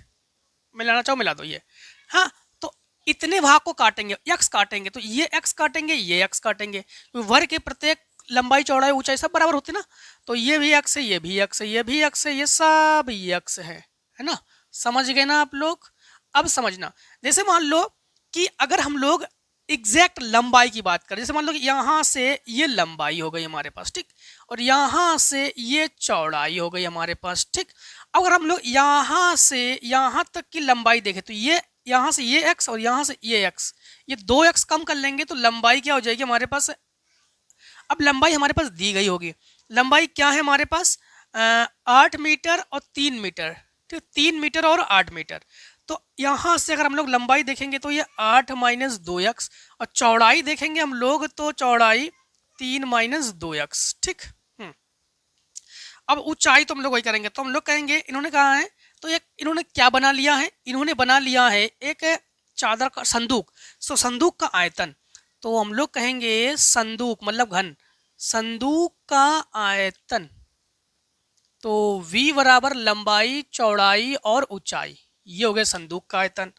मिलाना चाहो मिला दो ये। हाँ तो इतने भाग को काटेंगे, एक्स काटेंगे तो ये एक्स काटेंगे, ये एक्स काटेंगे, वर्ग के प्रत्येक लंबाई चौड़ाई ऊंचाई सब बराबर होती ना, तो ये भी एक्स है, ये भी एक्स है, ये भी एक्स है, ये सब एक्स है ना। समझ गए ना आप लोग। अब समझना, जैसे मान लो कि अगर हम लोग एग्जैक्ट लंबाई की बात करें, जैसे मान लो कि यहाँ से ये लंबाई हो गई हमारे पास, ठीक, और यहाँ से ये चौड़ाई हो गई हमारे पास, ठीक। अगर हम लोग यहाँ से यहाँ तक की लंबाई देखें तो ये यहाँ से ये x और यहाँ से ये x, ये 2x कम कर लेंगे तो लंबाई क्या हो जाएगी हमारे पास। अब लंबाई हमारे पास दी गई होगी, लंबाई क्या है हमारे पास 8 मीटर और 3 मीटर, ठीक, 3 मीटर और 8 मीटर। तो यहाँ से अगर हम लोग लंबाई देखेंगे तो ये 8 माइनस 2x, और चौड़ाई देखेंगे हम लोग तो चौड़ाई 3 माइनस 2x, ठीक। अब ऊंचाई तो हम लोग वही करेंगे, तो हम लोग कहेंगे इन्होंने कहा है तो एक इन्होंने क्या बना लिया है, इन्होंने बना लिया है एक चादर का संदूक। सो संदूक का आयतन, तो हम लोग कहेंगे संदूक मतलब घन, संदूक का आयतन तो v बराबर लंबाई चौड़ाई और ऊंचाई, ये हो गया संदूक का आयतन।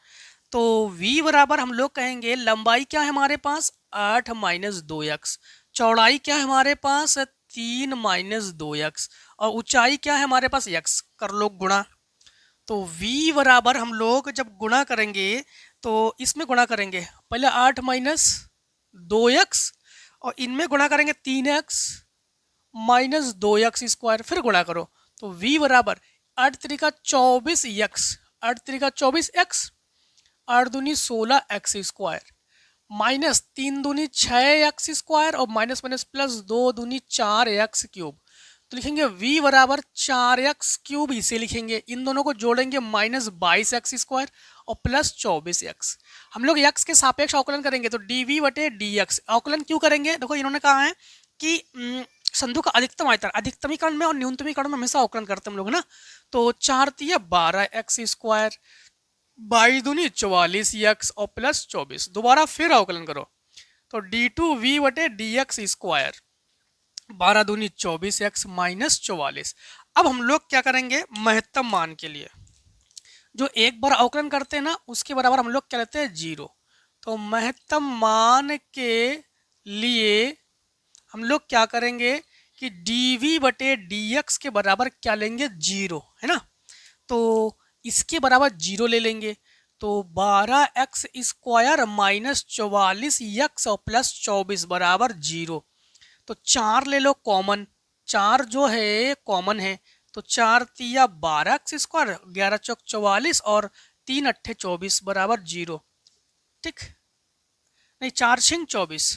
तो v बराबर हम लोग कहेंगे लंबाई क्या है हमारे पास 8 माइनस 2x, चौड़ाई क्या है हमारे पास 3 माइनस 2x, और ऊंचाई क्या है हमारे पास x, कर लो गुणा। तो v बराबर हम लोग जब गुणा करेंगे तो इसमें गुणा करेंगे पहले 8 माइनस 2x और इनमें गुणा करेंगे 3x माइनस 2x स्क्वायर, फिर गुणा करो तो v बराबर 8 त्रिका 24x, 8 त्रिका 24x, 8 दूनी 16x स्क्वायर, माइनस 3 दूनी 6x स्क्वायर और माइनस माइनस प्लस 2 दूनी 4x क्यूब। तो लिखेंगे v बराबर 4x क्यूब, इसे लिखेंगे, इन दोनों को जोड़ेंगे माइनस 22x स्क्वायर और प्लस 24x। हम लोग x के सापेक्ष अवकलन करेंगे तो dv बटे dx। अवकलन क्यों करेंगे? देखो इन्होंने कहा है कि संधु का अधिकतम आयतन, अधिकतमीकरण में और न्यूनतमीकरण में हमेशा अवकलन करते हम लोग ना। तो 4 तिया 12x स्क्वायर, 22 दूनी 44x और प्लस 24। दोबारा फिर अवकलन करो तो d2v बटे dx स्क्वायर, 12 दूनी 24x माइनस 44। अब हम लोग क्या करेंगे, महत्तम मान के लिए जो एक बार अवकलन करते हैं ना उसके बराबर हम लोग क्या लेते हैं, 0। तो महत्तम मान के लिए हम लोग क्या करेंगे कि dv बटे dx के बराबर क्या लेंगे, 0, है ना। तो इसके बराबर 0 ले लेंगे तो 12x स्क्वायर माइनस 44x और प्लस 24 बराबर 0। तो 4 ले लो कॉमन, 4 जो है कॉमन है तो 4 तिया 12x स्क्वायर, 11 चौक 44 और 3 अट्ठे 24 बराबर 0। ठीक, नहीं 4 छिंग 24,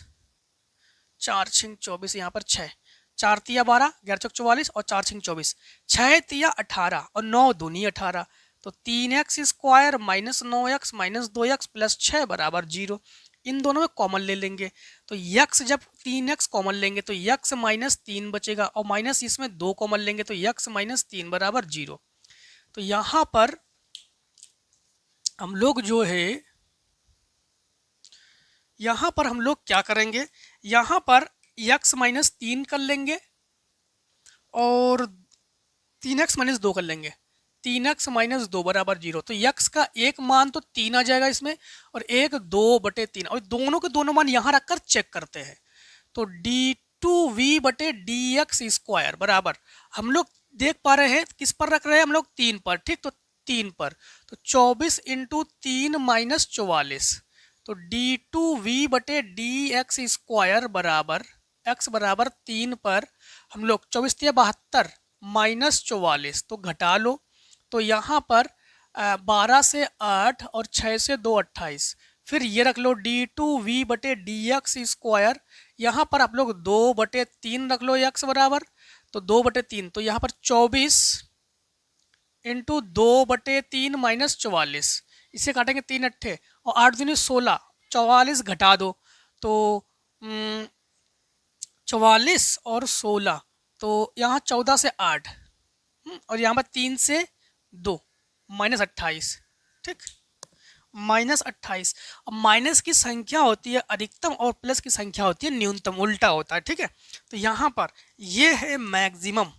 4 छिंग 24, यहाँ पर 6, 4 तिया 12, 11 चौक 44 और 4 छिंग 24, 6 तिया 18 और 9 दूनी 18। तो 3x square minus 9x minus 2x plus 6 बराबर 0। इन दोनों में कॉमन ले लेंगे तो x जब 3x कॉमन लेंगे तो x माइनस 3 बचेगा और माइनस इसमें 2 कॉमन लेंगे तो x माइनस 3 बराबर 0। तो यहाँ पर हम लोग जो है, यहाँ पर हम लोग क्या करेंगे, यहाँ पर x माइनस 3 कर लेंगे और 3x माइनस 2 कर लेंगे, 3x माइनस 2 बराबर 0। तो x का एक मान तो 3 आ जाएगा इसमें और एक 2 बटे 3, और दोनों के दोनों मान यहाँ रखकर चेक करते हैं। तो d2v बटे dx स्क्वायर बराबर, हम लोग देख पा रहे हैं किस पर रख रहे हैं हम लोग, 3 पर। ठीक, तो 3 पर तो 24 इंटू 3 माइनस 44। तो d2v बटे dx स्क्वायर बराबर x बराबर 3 पर हम लोग 24 तिया 72 माइनस 44 तो घटा लो। तो यहाँ पर 12 से 8 और 6 से 2 28। फिर ये रख लो d2v बटे dx स्क्वायर, यहाँ पर आप लोग 2 बटे 3 रख लो x बराबर, तो 2 बटे 3, तो यहाँ पर 24 इंटू 2 बटे 3 माइनस 44, इसे काटेंगे 3 अट्ठे और 8 दूनी 16, 44 घटा दो तो 44 और 16, तो यहाँ 14 से 8 और यहाँ पर 3 से 2 माइनस 28। ठीक, माइनस 28। अब माइनस की संख्या होती है अधिकतम और प्लस की संख्या होती है न्यूनतम, उल्टा होता है। ठीक है, तो यहाँ पर ये है मैक्सिमम,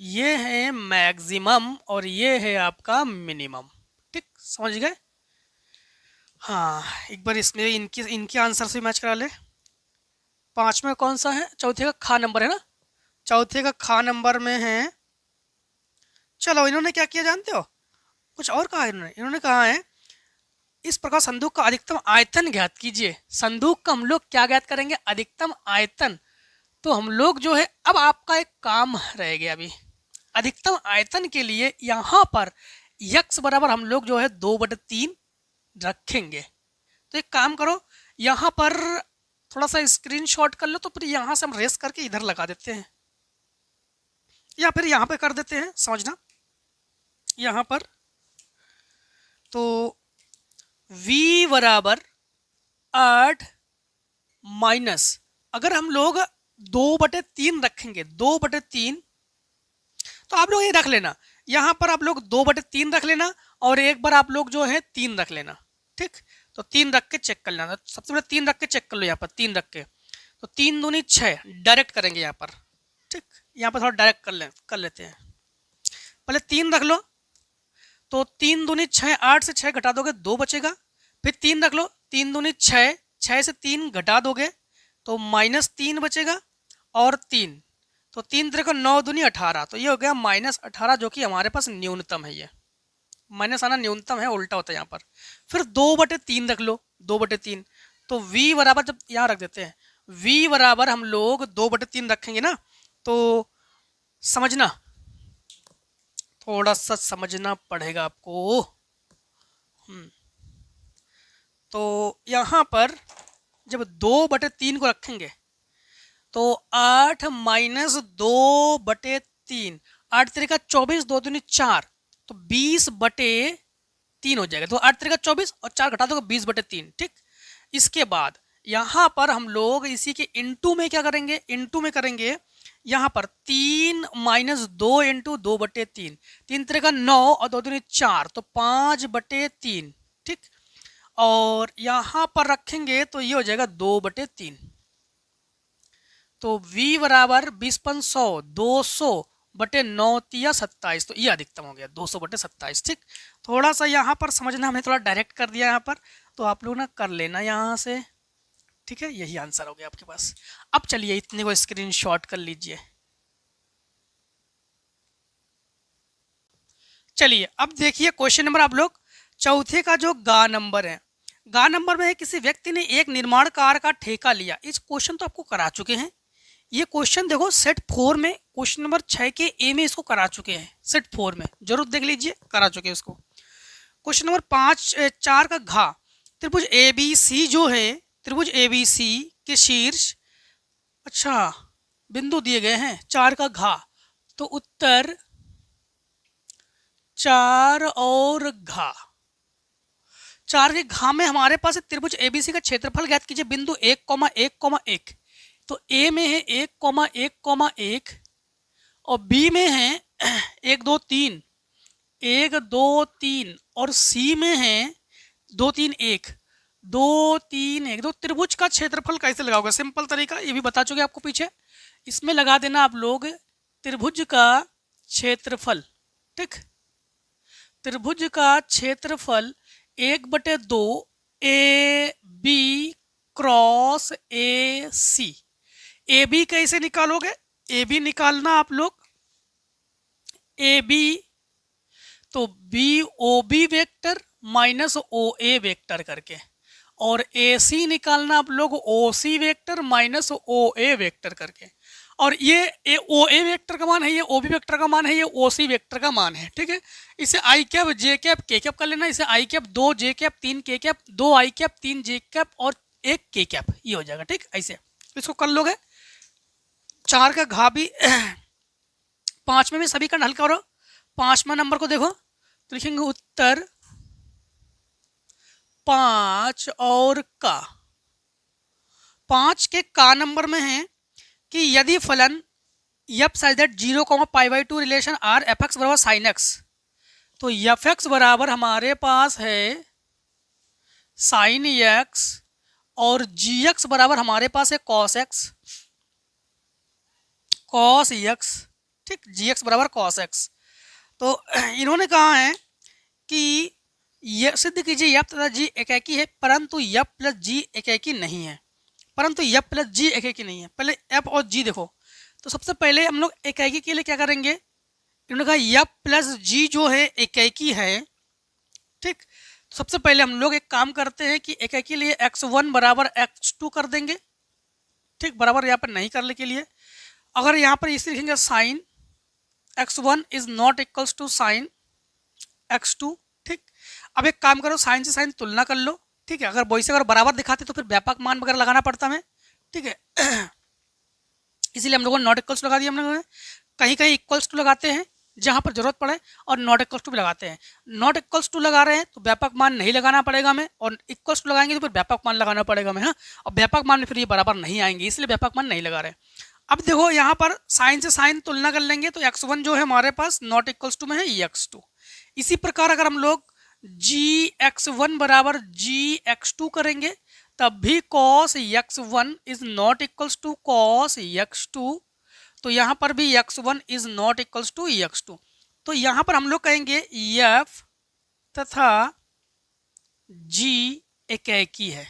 ये है मैक्सिमम और ये है आपका मिनिमम। ठीक, समझ गए। हाँ, एक बार इसमें इनके आंसर से मैच करा ले। 5 में कौन सा है, चौथे का खा नंबर है ना, चौथे का खा नंबर में है। चलो इन्होंने क्या किया जानते हो, कुछ और कहा इन्होंने कहा है इस प्रकार संदूक का अधिकतम आयतन ज्ञात कीजिए। संदूक का हम लोग क्या ज्ञात करेंगे, अधिकतम आयतन। तो हम लोग जो है, अब आपका एक काम रह गया अभी, अधिकतम आयतन के लिए यहाँ पर x बराबर हम लोग जो है 2/3 रखेंगे। तो एक काम करो, यहाँ पर थोड़ा सा स्क्रीनशॉट कर लो, तो फिर यहाँ से हम रेस करके इधर लगा देते हैं या फिर यहाँ पे कर देते हैं, समझना। यहाँ पर तो v बराबर 8 माइनस, अगर हम लोग 2/3 रखेंगे, 2/3, तो आप लोग ये रख लेना, यहाँ पर आप लोग 2/3 रख लेना और एक बार आप लोग जो है 3 रख लेना। ठीक, तो 3 रख के चेक कर लेना, सबसे पहले 3 रख के चेक कर लो। यहाँ पर 3 रख के तो 3 दूनी 6 डायरेक्ट करेंगे यहाँ पर। ठीक, यहाँ पर थोड़ा डायरेक्ट कर लेते हैं। पहले 3 रख लो, तो 3 दूनी 6, 8 से 6 घटा दोगे 2 बचेगा। फिर 3 रख लो, 3 दूनी 6, 6 से 3 घटा दोगे तो -3 बचेगा और 3, तो 3 3 को 9 दूनी 18, तो ये हो गया -18, जो कि हमारे पास न्यूनतम है। ये माइनस आना न्यूनतम है, उल्टा होता है यहाँ पर। फिर 2/3 रख लो, 2/3, तो v बराबर, जब यहाँ रख देते हैं v बराबर हम लोग 2/3 रखेंगे ना, तो समझना थोड़ा सा समझना पड़ेगा आपको। तो यहाँ पर जब 2/3 को रखेंगे तो 8 - 2/3, 8 3 का 24, 2 दूनी 4, तो 20/3 हो जाएगा। तो 8 3 का 24 और 4 घटा दो 20/3। ठीक, इसके बाद यहाँ पर हम लोग इसी के इंटू में क्या करेंगे, इंटू में करेंगे यहाँ पर 3 - 2 इंटू 2/3, 3 3 का 9 और 2 दूनी 4, तो 5/3। ठीक, और यहाँ पर रखेंगे तो ये हो जाएगा 2/3। तो v बराबर 20/100, 200/9 27, तो ये अधिकतम हो गया 200/27। ठीक, थोड़ा सा यहाँ पर समझना, हमने थोड़ा डायरेक्ट कर दिया यहाँ पर, तो आप लोग ना कर लेना यहाँ से। ठीक है, यही आंसर हो गया आपके पास। अब चलिए इतने को स्क्रीनशॉट कर लीजिए। चलिए अब देखिए क्वेश्चन नंबर आप लोग चौथे का जो गा नंबर है, गा नंबर में है किसी व्यक्ति ने एक निर्माण कार्य का ठेका लिया। इस क्वेश्चन तो आपको करा चुके हैं। ये क्वेश्चन देखो सेट 4 में क्वेश्चन नंबर 6 के ए में इसको करा चुके हैं। सेट 4 में जरूर देख लीजिए, करा चुके हैं इसको। क्वेश्चन नंबर 4 का घा, त्रिभुज ABC जो है, त्रिभुज ABC के शीर्ष अच्छा बिंदु दिए गए हैं 4 का घा, तो उत्तर 4 और घा। 4 के घा में हमारे पास त्रिभुज ABC का क्षेत्रफल ज्ञात कीजिए बिंदु 1,1,1। तो ए में है 1,1,1 और बी में है 1 2 3, 1 2 3, और सी में है 2 3 1, 2 3 1। तो त्रिभुज का क्षेत्रफल कैसे लगाओगे, सिंपल तरीका ये भी बता चुके आपको पीछे। इसमें लगा देना आप लोग त्रिभुज का क्षेत्रफल। ठीक, त्रिभुज का क्षेत्रफल 1/2 AB cross AC। A B कैसे निकालोगे, ए बी निकालना आप लोग, ए बी तो B O B vector minus O A vector करके, और ए सी निकालना आप लोग O C vector minus O A vector करके। और ये ओ ए वेक्टर का मान है, ये ओ बी वेक्टर का मान है, ये ओ सी वेक्टर का मान है। ठीक है, इसे आई cap j cap k cap कर लेना। इसे आई कैप 2 जे कैप 3 के कैप 2 आई कैप 3 जे कैप और 1 के कैप, ये हो जाएगा। ठीक, ऐसे इसको कर लोगे। 4 का घा भी 5 में भी सभी का हल करो। 5वां नंबर को देखो तो लिखेंगे उत्तर 5 और का। 5 के का नंबर में है कि यदि फलन f such that 0,π/2 relation R f x बराबर साइन एक्स, तो एफ एक्स बराबर हमारे पास है साइन एक्स और जी एक्स बराबर हमारे पास है कॉस एक्स, कॉस एक्स। ठीक, जी एक्स बराबर कॉस एक्स। तो इन्होंने कहा है कि यह सिद्ध कीजिए एफ तथा जी एकाकी है, परंतु एफ प्लस जी एकाकी नहीं है। परंतु एफ प्लस जी एकाकी नहीं है। पहले एफ और जी देखो। तो सबसे पहले हम लोग एकाकी के लिए क्या करेंगे, इन्होंने कहा एफ प्लस जी जो है एकाकी है। ठीक, तो सबसे पहले हम लोग एक काम करते हैं कि एकाकी के लिए x1 बराबर x2 कर देंगे। ठीक, बराबर यहाँ पर नहीं करने के लिए अगर यहाँ पर इसे लिखेंगे sine x1 is not equals to sine x2। ठीक, अब एक काम करो, साइन से साइन तुलना कर लो। ठीक है, अगर वैसे अगर बराबर दिखाते तो फिर व्यापक मान वगैरह लगाना पड़ता हमें। ठीक है, इसीलिए हम लोगों ने नॉट इक्वल्स लगा दिया। हम लोगों ने कहीं कहीं इक्वल्स टू लगाते हैं जहां पर जरूरत पड़े, और नॉट इक्वल्स टू भी लगाते हैं। नॉट इक्वल्स टू लगा रहे हैं तो व्यापक मान नहीं लगाना पड़ेगा हमें, और इक्वल्स टू लगाएंगे तो फिर व्यापक मान लगाना पड़ेगा हमें। हाँ, और व्यापक मान में फिर ये बराबर नहीं आएंगे, इसलिए व्यापक मान नहीं लगा रहे। अब देखो यहाँ पर साइन से साइन तुलना कर लेंगे तो x1 जो है हमारे पास नॉट इक्वल्स टू में है x2। इसी प्रकार अगर हम लोग gx1 बराबर gx2 करेंगे तब भी cos x1 is not equals to cos x2, तो यहाँ पर भी x1 is not equals to x2। तो यहाँ पर हम लोग कहेंगे f तथा g एकाकी है।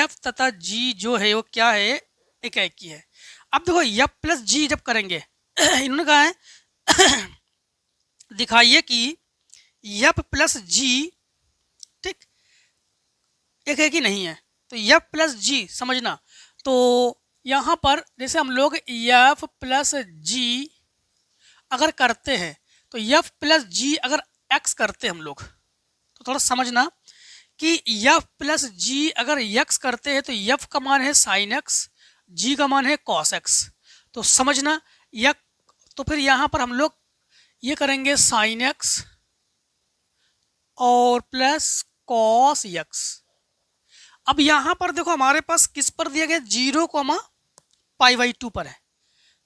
f तथा g जो है वो क्या है, एकाकी है। अब देखो f प्लस जी जब करेंगे इन्होंने कहा है दिखाइए कि f प्लस जी ठीक एकाकी नहीं है। तो f प्लस जी समझना, तो यहाँ पर जैसे हम लोग f प्लस जी अगर करते हैं तो एफ प्लस जी अगर एक्स करते हैं हम लोग तो थोड़ा समझना कि एफ प्लस जी अगर एक्स करते हैं तो एफ का मान है साइन एक्स, जी का मान है कॉस एक्स। तो समझना यह, तो फिर यहाँ पर हम लोग ये करेंगे साइन एक्स और प्लस कॉस एक्स। अब यहाँ पर देखो हमारे पास किस पर दिया गया, 0,π/2 पर है।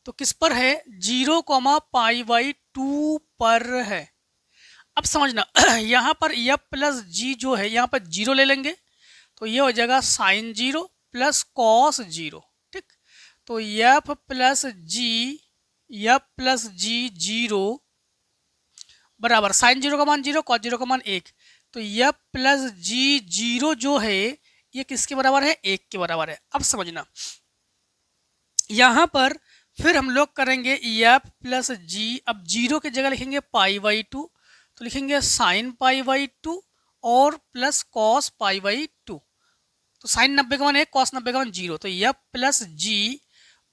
तो किस पर है, 0,π/2 पर है। अब समझना यहाँ पर एफ प्लस जी जो है यहाँ पर 0 ले लेंगे तो ये हो जाएगा साइन 0 प्लस कॉस 0। ठीक, तो एफ प्लस जी 0 बराबर साइन 0 का मान 0, कॉस 0 का मान 1। तो एफ प्लस जी 0 जो है ये किसके बराबर है, 1 के बराबर है। अब समझना यहाँ पर फिर हम लोग करेंगे एफ प्लस जी, अब 0 की जगह लिखेंगे π/2 तो लिखेंगे साइन π/2 और प्लस कॉस π/2। तो साइन 90 का मान 1, कॉस 90 का मान 0। तो एफ प्लस जी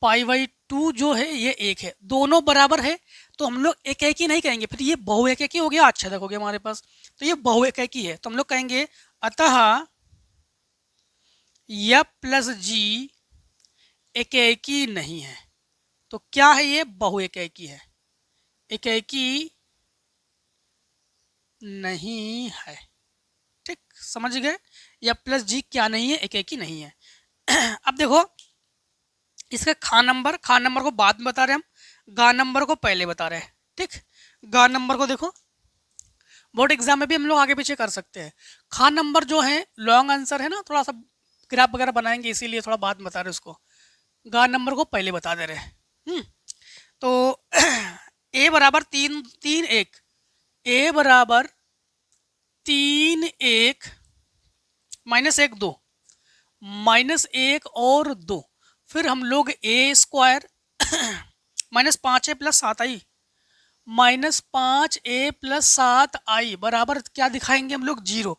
π/2 जो है ये 1 है, दोनों बराबर है। तो हम लोग एक एक ही नहीं कहेंगे, फिर ये बहु एक ही हो गया, आच्छेदक हो गया हमारे पास। तो ये बहु एक ही है तो हम लोग कहेंगे अतः एफ प्लस जी एकेकी नहीं है। तो क्या है ये, बहु एकेकी है, एकेकी नहीं है। ठीक, समझ गए, एफ प्लस जी क्या नहीं है, एकेकी नहीं है। अब देखो इसका खान नंबर को बाद में बता रहे हम, गा नंबर को पहले बता रहे हैं। ठीक, गा नंबर को देखो बोर्ड एग्जाम में भी हम लोग आगे पीछे कर सकते हैं। खान नंबर जो है लॉन्ग आंसर है ना, थोड़ा सा ग्राफ वगैरह बनाएंगे इसीलिए थोड़ा बाद में बता रहे उसको, गा नंबर को पहले बता दे रहे हैं। तो ए बराबर 3 1, ए बराबर 3 1 -1 2 -1 और 2, फिर हम लोग ए square -5a + 7i -5a + 7i बराबर क्या दिखाएंगे हम लोग, 0।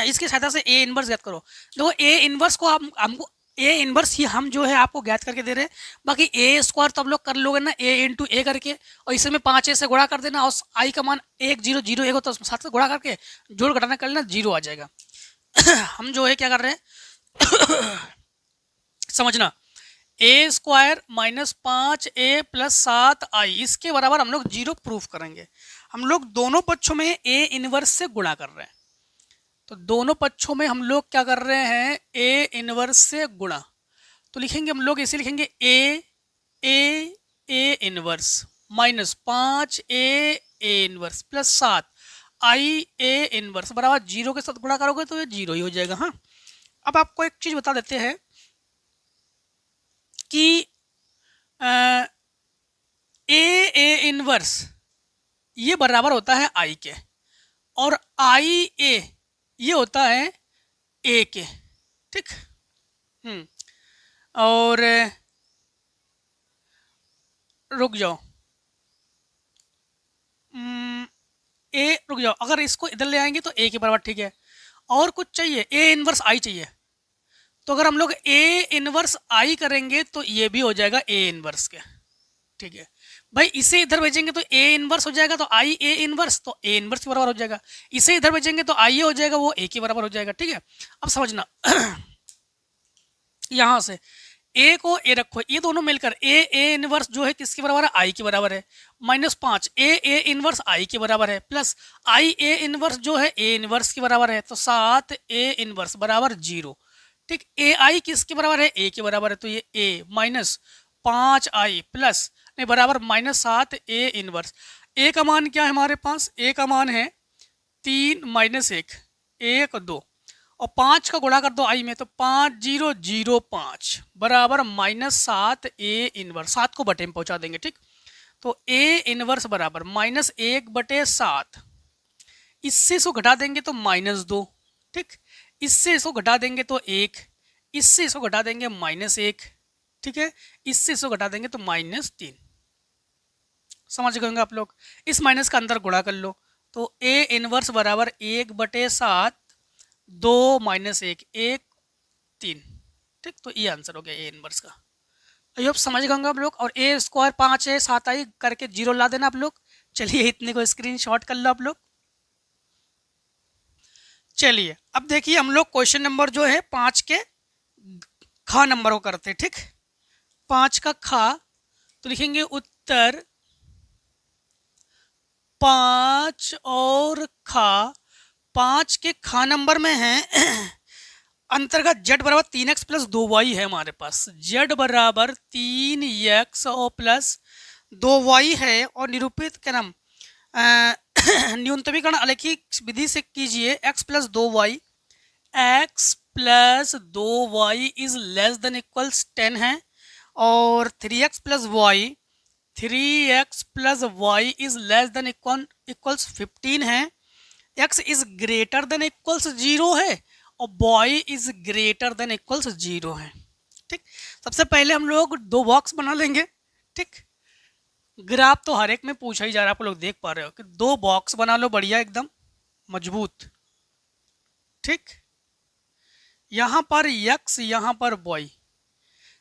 इसकी सहायता से ए इनवर्स ज्ञात करो। देखो ए इनवर्स को हमको ए इनवर्स ही हम जो है आपको ज्ञात करके दे रहे हैं, बाकी ए स्क्वायर तो आप लोग कर लोगे ना, ए इंटू ए करके, और इसमें 5a से गुणा कर देना और आई का मान 1 0 0 1 होता है, उसमें 7 से गुणा करके जोड़ घटाना कर लेना, 0 आ जाएगा। हम जो है क्या कर रहे हैं समझना, ए स्क्वायर -5a + 7i इसके बराबर हम लोग 0 प्रूफ करेंगे। हम लोग दोनों पक्षों में ए इनवर्स से गुणा कर रहे हैं, तो दोनों पक्षों में हम लोग क्या कर रहे हैं, ए इनवर्स से गुणा। तो लिखेंगे हम लोग इसे लिखेंगे A inverse -5a inverse + 7i A inverse बराबर 0 के साथ गुणा करोगे तो ये 0 ही हो जाएगा। हाँ, अब आपको एक चीज बता देते हैं कि ए इनवर्स ये बराबर होता है आई के, और आई ए ये होता है ए के। ठीक, और रुक जाओ, रुक जाओ, अगर इसको इधर ले आएंगे तो ए के बराबर, ठीक है। और कुछ चाहिए, ए इनवर्स आई चाहिए, तो अगर हम लोग ए इनवर्स आई करेंगे तो ये भी हो जाएगा ए इनवर्स के। ठीक है भाई, इसे इधर भेजेंगे तो ए इनवर्स हो जाएगा, तो आई ए इनवर्स तो ए इनवर्स के बराबर हो जाएगा। इसे इधर भेजेंगे तो आई ए हो जाएगा, वो ए के बराबर हो जाएगा। ठीक है, अब समझना यहां से ए को ए रखो, ये दोनों मिलकर ए इनवर्स जो है किसके बराबर है, आई के बराबर है, -5 ए इनवर्स आई के बराबर है, प्लस आई ए इनवर्स जो है ए इनवर्स के बराबर है, तो 7 ए इनवर्स बराबर 0। ठीक, ए आई किसके बराबर है, ए के बराबर है, तो ये ए -5i प्लस नहीं बराबर -7 ए इनवर्स। ए का मान क्या है हमारे पास, ए का मान है 3 -1 1 2 और 5 का गुणा कर दो आई में, तो 5 0 0 5 बराबर -7 ए इनवर्स, 7 को बटे में पहुंचा देंगे। ठीक, तो ए इनवर्स बराबर -1/7, इससे इसको घटा देंगे तो -2। ठीक, इससे इसको घटा देंगे तो 1, इससे इसको घटा देंगे -1। ठीक है, इससे इसको घटा देंगे तो -3। समझ गए आप लोग, इस माइनस का अंदर गुणा कर लो, तो ए इनवर्स बराबर 1/7 2 - 1 1 3। ठीक, तो ये आंसर हो गया ए इनवर्स का। आई होप समझ गए होंगे आप लोग। और ए स्क्वायर 5 है 7 आई करके 0 ला देना आप लोग। चलिए इतने को स्क्रीनशॉट कर लो आप लोग। चलिए अब देखिए हम लोग क्वेश्चन नंबर जो है 5 के खा नंबर को करते हैं। ठीक, 5 का खा तो लिखेंगे उत्तर 5 और खा। 5 के खा नंबर में है अंतर्गत z बराबर 3x प्लस 2y है हमारे पास। z बराबर 3x और प्लस 2y है। और निरूपित क्या नाम न्यूनतमीकरण आलेखी विधि से कीजिए। x plus 2y, x plus 2y is less than equals 10 है। और 3x plus y, 3x plus y is less than equals 15 है। x is greater than equals 0 है और y is greater than equals 0 है। ठीक, सबसे पहले हम लोग दो बॉक्स बना लेंगे। ठीक, ग्राफ तो हर एक में पूछा ही जा रहा है, आप लोग देख पा रहे हो कि दो बॉक्स बना लो बढ़िया एकदम मजबूत। ठीक, यहां पर x यहां पर y।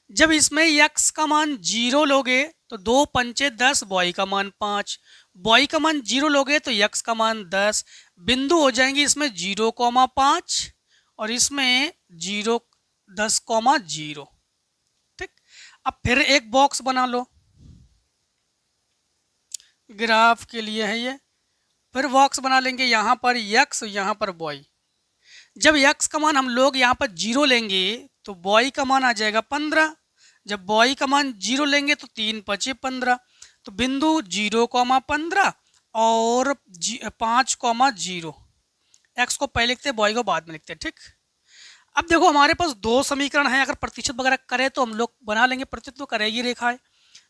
जब इसमें x का मान 0 लोगे तो 2 पंचे 10, y का मान 5। y का मान 0 लोगे तो x का मान 10। बिंदु हो जाएंगे इसमें 0,5 और इसमें 0 10,0। ठीक, अब फिर एक बॉक्स बना लो ग्राफ के लिए है ये। फिर बॉक्स बना लेंगे यहाँ पर x यहाँ पर y। जब x का मान हम लोग यहाँ पर 0 लेंगे तो y का मान आ जाएगा 15। जब y का मान 0 लेंगे तो 3 पचे 15। तो बिंदु 0,15 और 5,0। x को पहले लिखते हैं, y को बाद में लिखते हैं। ठीक, अब देखो हमारे पास दो समीकरण है। अगर प्रतिशत वगैरह करे तो हम लोग बना लेंगे, प्रतिशत तो करेगी रेखा है।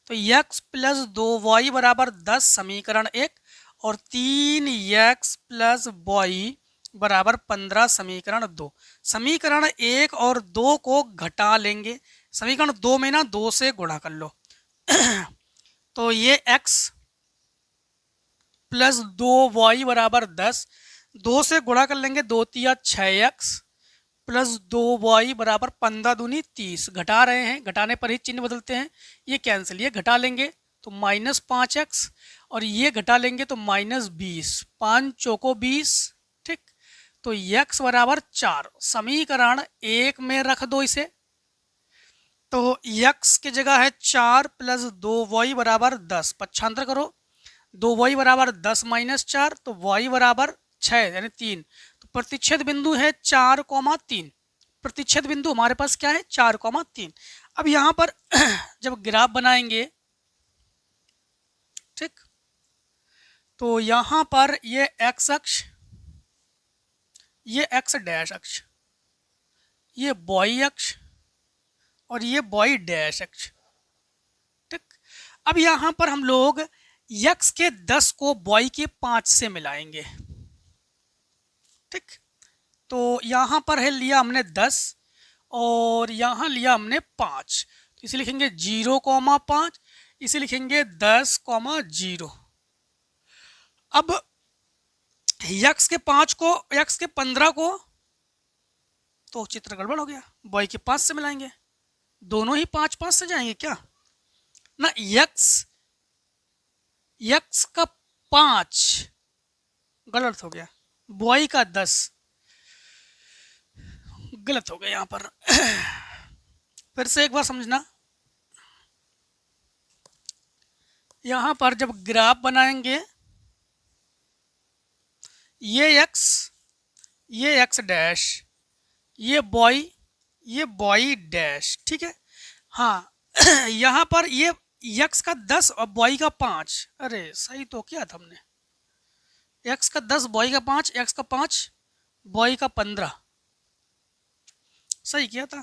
तो x प्लस 2y बराबर 10 समीकरण 1 और 3x प्लस y बराबर 15 समीकरण 2। समीकरण 1 और 2 को घटा लेंगे। समीकरण 2 में ना 2 से गुणा कर लो तो ये x प्लस 2y बराबर 10, 2 से गुणा कर लेंगे, 2 तिया 6x प्लस 2y बराबर 15 दूनी 30। घटा रहे हैं, घटाने पर ही चिन्ह बदलते हैं। ये कैंसिल, ये घटा लेंगे तो -5x और ये घटा लेंगे तो -20, 5 चौको 20। ठीक, तो x बराबर 4 समीकरण 1 में रख दो इसे। तो x की जगह है 4 प्लस 2y बराबर 10। पक्षांतर करो, 2y बराबर 10 माइनस 4 तो y बराबर 6 यानी 3। तो प्रतिच्छेद बिंदु है 4,3। प्रतिच्छेद बिंदु हमारे पास क्या है 4,3। अब यहाँ पर जब ग्राफ बनाएंगे, ठीक, तो यहाँ पर ये x अक्ष, ये x डैश अक्ष, ये y अक्ष और ये y डैश अक्ष। ठीक, अब यहाँ पर हम लोग x के 10 को y के 5 से मिलाएंगे। ठीक, तो यहाँ पर है लिया हमने 10 और यहाँ लिया हमने 5, तो इसे लिखेंगे 0,5, इसे लिखेंगे 10,0। अब x के 5 को, x के 15 को, तो चित्र गड़बड़ हो गया, y के 5 से मिलाएंगे। दोनों ही 5 से जाएंगे क्या ना। x का 5 गलत हो गया, y का 10 गलत हो गया यहाँ पर फिर से एक बार समझना। यहाँ पर जब ग्राफ बनाएंगे, ये x डैश, ये y डैश। ठीक है, हाँ यहाँ पर ये x का 10 और y का 5। अरे सही तो किया था हमने, x का 10 y का 5, x का 5 y का 15, सही किया था।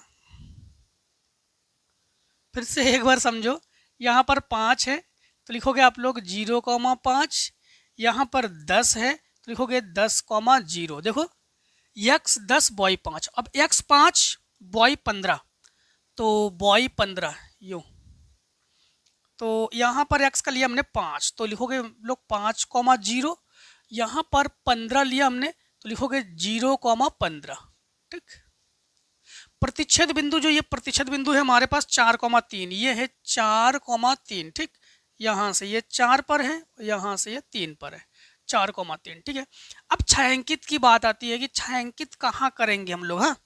फिर से एक बार समझो, यहाँ पर 5 है तो लिखोगे आप लोग 0,5, यहाँ पर 10 है तो लिखोगे 10,0। देखो x 10 y 5, अब x 5 y 15, तो y 15 यूँ। तो यहाँ पर x का लिया हमने 5 तो लिखोगे लोग 5,0। यहाँ पर 15 लिया हमने तो लिखोगे 0,15। ठीक, प्रतिच्छेद बिंदु जो ये प्रतिच्छेद बिंदु है हमारे पास 4,3, ये है 4,3, ठीक। यहाँ से ये 4 पर है, यहाँ से ये 3 पर है, 4,3, ठीक है। अब छायांकित की बात आती है कि छायांकित कहाँ करेंगे हम लोग। हाँ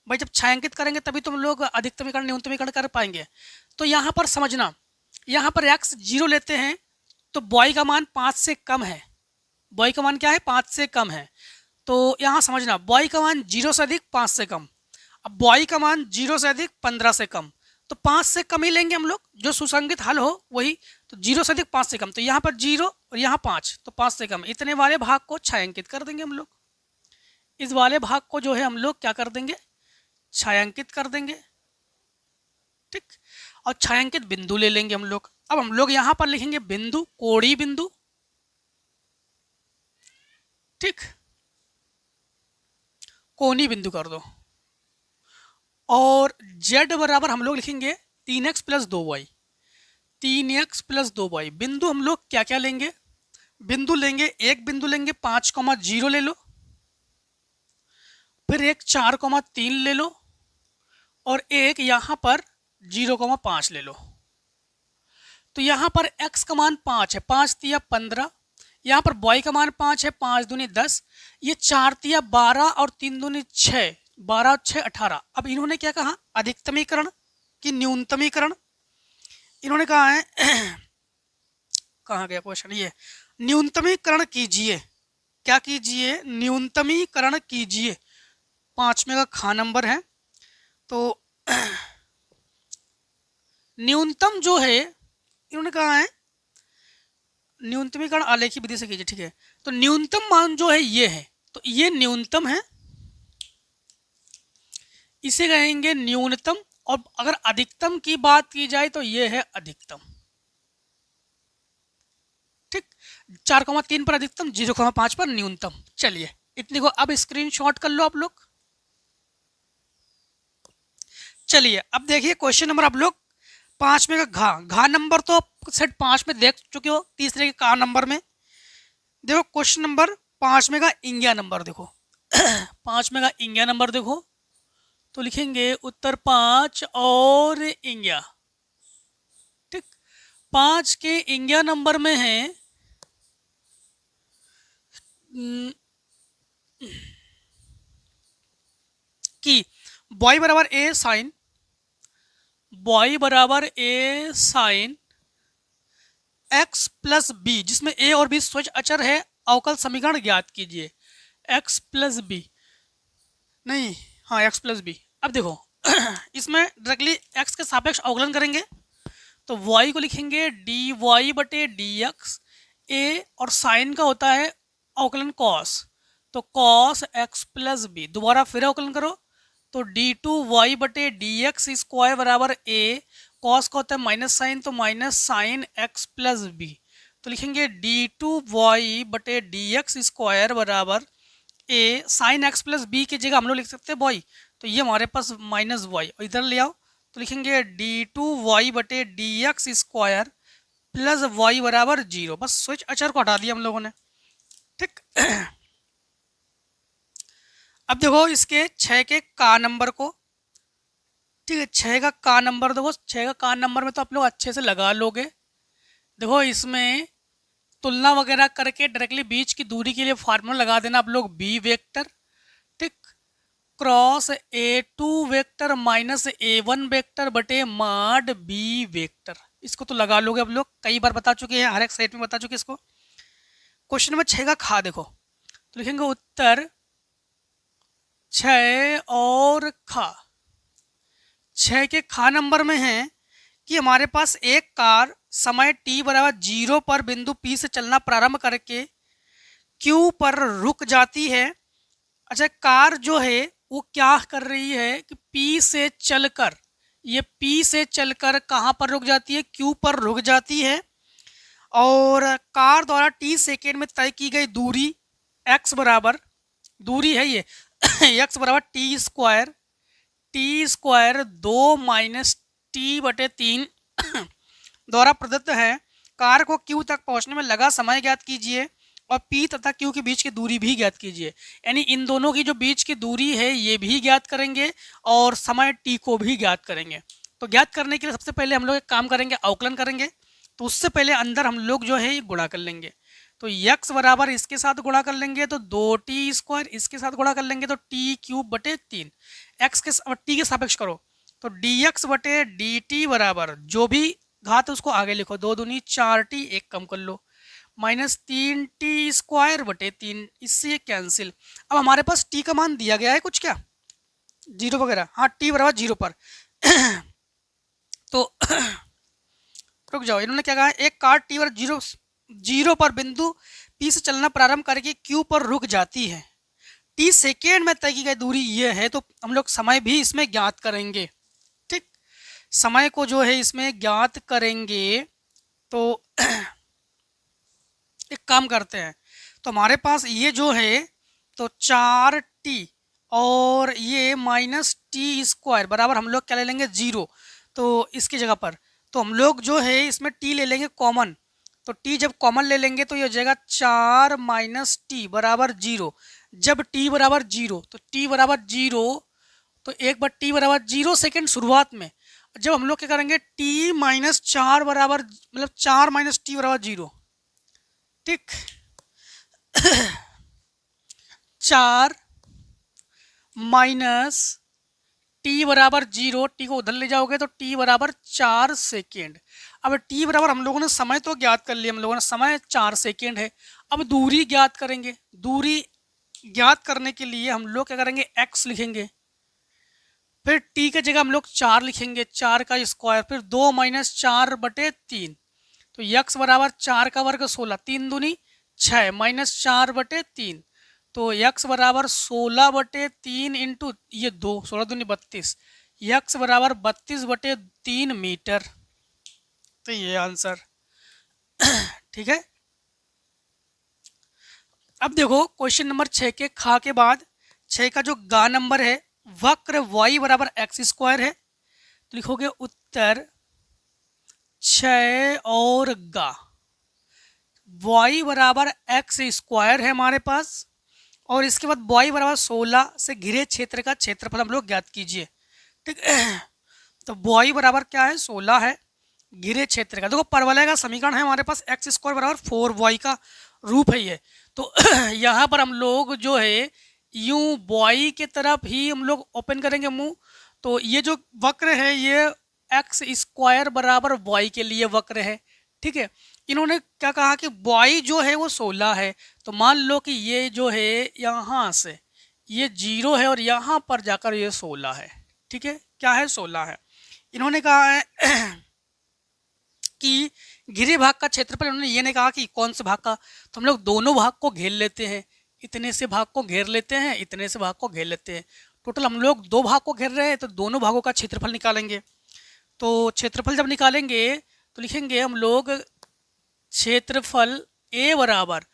भाई, जब छायांकित करेंगे तभी तुम लोग अधिकतमीकरण न्यूनतमीकरण कर पाएंगे। तो यहाँ पर समझना, यहाँ पर x 0 लेते हैं तो बॉय का मान 5 से कम है। बॉय का मान क्या है? 5 से कम है। तो यहाँ समझना, बॉय का मान 0 से अधिक 5 से कम। अब बॉय का मान 0 से अधिक 15 से कम, तो 5 से कम ही लेंगे हम लोग, जो सुसंगत हल हो वही। तो 0 से अधिक 5 से कम, तो यहाँ पर 0 और यहाँ 5, तो 5 से कम। इतने वाले भाग को छायांकित कर देंगे हम लोग। इस वाले भाग को जो है हम लोग क्या कर देंगे? छायांकित कर देंगे, ठीक। और छायांकित बिंदु ले लेंगे हम लोग। अब हम लोग यहाँ पर लिखेंगे बिंदु, कोणीय बिंदु, ठीक। कोणीय बिंदु कर दो। और z बराबर हम लोग लिखेंगे 3x plus 2y, 3x plus 2y। बिंदु हम लोग क्या क्या लेंगे? बिंदु लेंगे, एक बिंदु लेंगे 5,0 ले लो, फिर एक 4,3 ले लो, और एक यहाँ पर 0,5 ले लो। तो यहाँ पर x का मान 5 है, 5 तिया 15। यहाँ पर y का मान 5 है, 5 दूनी 10। ये 4 तिया 12 और 3 दूनी 6, 12 और 6 18। अब इन्होंने क्या कहा? अधिकतमीकरण कि न्यूनतमीकरण? इन्होंने कहा है कहाँ गया क्वेश्चन? ये न्यूनतमीकरण कीजिए। क्या कीजिए? न्यूनतमीकरण कीजिए। 5वें का खा नंबर है। तो न्यूनतम जो है इन्होंने कहा है न्यूनतमीकरण आलेखी विधि से कीजिए, ठीक है। तो न्यूनतम मान जो है ये है, तो ये न्यूनतम है, इसे कहेंगे न्यूनतम। और अगर अधिकतम की बात की जाए तो ये है अधिकतम, ठीक। 4,3 पर अधिकतम, 0,5 पर न्यूनतम। चलिए इतने को अब स्क्रीनशॉट कर लो आप लोग। चलिए अब देखिए क्वेश्चन नंबर आप लोग 5वें का घा नंबर तो सेट 5 में देख चुके हो। तीसरे के का नंबर में देखो, क्वेश्चन नंबर 5 का इंगिया नंबर देखो 5 का इंगिया नंबर देखो, तो लिखेंगे उत्तर 5 और इंगिया, ठीक। 5 के इंगिया नंबर में है कि बॉय बराबर ए साइन, बॉय बराबर ए साइन x प्लस बी, जिसमें a और b स्वच्छ अचर है, अवकल समीकरण ज्ञात कीजिए। x प्लस बी नहीं, हाँ x प्लस बी। अब देखो इसमें डायरेक्टली x के सापेक्ष अवकलन करेंगे, तो y को लिखेंगे dy बटे dx। a और साइन का होता है अवकलन cos, तो cos x प्लस बी। दोबारा फिर अवकलन करो, तो d2y बटे dx स्क्वायर बराबर a, कॉस का होता है माइनस साइन, तो minus sine x plus b. तो लिखेंगे d2y बटे dx स्क्वायर बराबर a, sine x plus b की जगह हम लोग लिख सकते हैं y, तो ये हमारे पास माइनस y, और इधर ले आओ तो लिखेंगे d2y बटे dx स्क्वायर प्लस y बराबर 0। बस स्विच अचर को हटा दिया हम लोगों ने, ठीक। अब देखो इसके 6 के का नंबर को, ठीक है। 6 का का नंबर देखो, 6 का का नंबर में तो आप लोग अच्छे से लगा लोगे। देखो इसमें तुलना वगैरह करके डायरेक्टली बीच की दूरी के लिए फार्मूला लगा देना आप लोग, बी वेक्टर, ठीक, cross a2 vector minus a1 vector बटे माड बी वेक्टर। इसको तो लगा लोगे आप लोग, कई बार बता चुके हैं, हर एक साइड में बता चुके इसको। क्वेश्चन नंबर 6 का खा देखो, तो लिखेंगे उत्तर 6 और खा। 6 के खा नंबर में है कि हमारे पास एक कार समय t बराबर 0 पर बिंदु P से चलना प्रारंभ करके Q पर रुक जाती है। अच्छा, कार जो है वो क्या कर रही है कि P से चलकर, ये P से चलकर कहाँ पर रुक जाती है? Q पर रुक जाती है। और कार द्वारा t सेकेंड में तय की गई दूरी x बराबर, दूरी है ये x बराबर टी स्क्वायर 2 माइनस टी बटे 3 द्वारा प्रदत्त है। कार को Q तक पहुंचने में लगा समय ज्ञात कीजिए। और P तथा Q के बीच की दूरी भी ज्ञात कीजिए। यानी इन दोनों की जो बीच की दूरी है ये भी ज्ञात करेंगे और समय T को भी ज्ञात करेंगे। तो ज्ञात करने के लिए सबसे पहले हम लोग एक काम करेंगे, अवकलन करेंगे। तो उससे पहले अंदर हम लोग जो है ये गुणा कर लेंगे। तो x बराबर इसके साथ गुणा कर लेंगे तो 2t², इसके साथ गुणा कर लेंगे तो t³ / 3। x के t के सापेक्ष करो तो dx/dt बराबर जो भी घात उसको आगे लिखो, 2 दूनी 4t, एक कम कर लो, -3t²/3, इससे ये कैंसिल। अब हमारे पास t का मान दिया गया है कुछ, क्या 0 वगैरह, हाँ t बराबर 0 पर तो रुक जाओ, इन्होंने क्या कहा है, एक कार t बराबर 0 पर बिंदु P से चलना प्रारंभ करके Q पर रुक जाती है। t सेकेंड में तय की गई दूरी ये है, तो हम लोग समय भी इसमें ज्ञात करेंगे। ठीक, समय को जो है इसमें ज्ञात करेंगे। तो एक काम करते हैं, तो हमारे पास ये जो है तो 4t और ये -t² बराबर हम लोग क्या ले लेंगे 0। तो इसकी जगह पर तो हम लोग जो है इसमें t ले लेंगे कॉमन। तो t जब कॉमन ले लेंगे तो ये हो जाएगा 4 - t बराबर 0। जब t बराबर 0 तो t बराबर 0, तो एक बार t बराबर 0 सेकेंड शुरुआत में, जब हम लोग क्या करेंगे t - 4 बराबर, मतलब 4 - t बराबर 0। ठीक 4 - t बराबर 0, t को उधर ले जाओगे तो t बराबर 4 सेकेंड। अब t बराबर हम लोगों ने समय तो ज्ञात कर लिया, हम लोगों ने समय 4 सेकेंड है। अब दूरी ज्ञात करेंगे। दूरी ज्ञात करने के लिए हम लोग क्या करेंगे, x लिखेंगे, फिर t के जगह हम लोग 4 लिखेंगे, 4 का स्क्वायर, फिर 2 - 4/3। तो x बराबर 4 का वर्ग 16, 3 दूनी 6 -4/3। तो x बराबर 16/3 इंटू ये 2, 16 दूनी 32, x बराबर 32/3 मीटर। तो ये आंसर ठीक है। अब देखो क्वेश्चन नंबर 6 के खा के बाद 6 का जो गा नंबर है, वक्र y बराबर x² है, तो लिखोगे उत्तर 6 और गा। y बराबर x² है हमारे पास, और इसके बाद y बराबर 16 से घिरे क्षेत्र का क्षेत्रफल हम लोग ज्ञात कीजिए। ठीक तो y बराबर क्या है, 16 है, घिरे क्षेत्र का। देखो परवलय का समीकरण है हमारे पास, x² बराबर 4y का रूप है ये। तो यहाँ पर हम लोग जो है यूं y के तरफ ही हम लोग ओपन करेंगे मुंह। तो ये जो वक्र है ये x² बराबर y के लिए वक्र है। ठीक है, इन्होंने क्या कहा कि y जो है वो 16 है, तो मान लो कि ये जो है यहाँ से ये 0 है और यहाँ पर जाकर ये 16 है। ठीक है, क्या है, 16 है। इन्होंने कहा है कि घिरे भाग का क्षेत्रफल, इन्होंने ये नहीं कहा कि कौन से भाग का, तो हम लोग दोनों भाग को घेर लेते हैं, इतने से भाग को घेर लेते हैं, इतने से भाग को घेर लेते हैं। टोटल हम लोग 2 भाग को घेर रहे हैं, तो दोनों भागों का क्षेत्रफल निकालेंगे। तो क्षेत्रफल जब निकालेंगे तो लिखेंगे हम लोग क्षेत्रफल a बराबर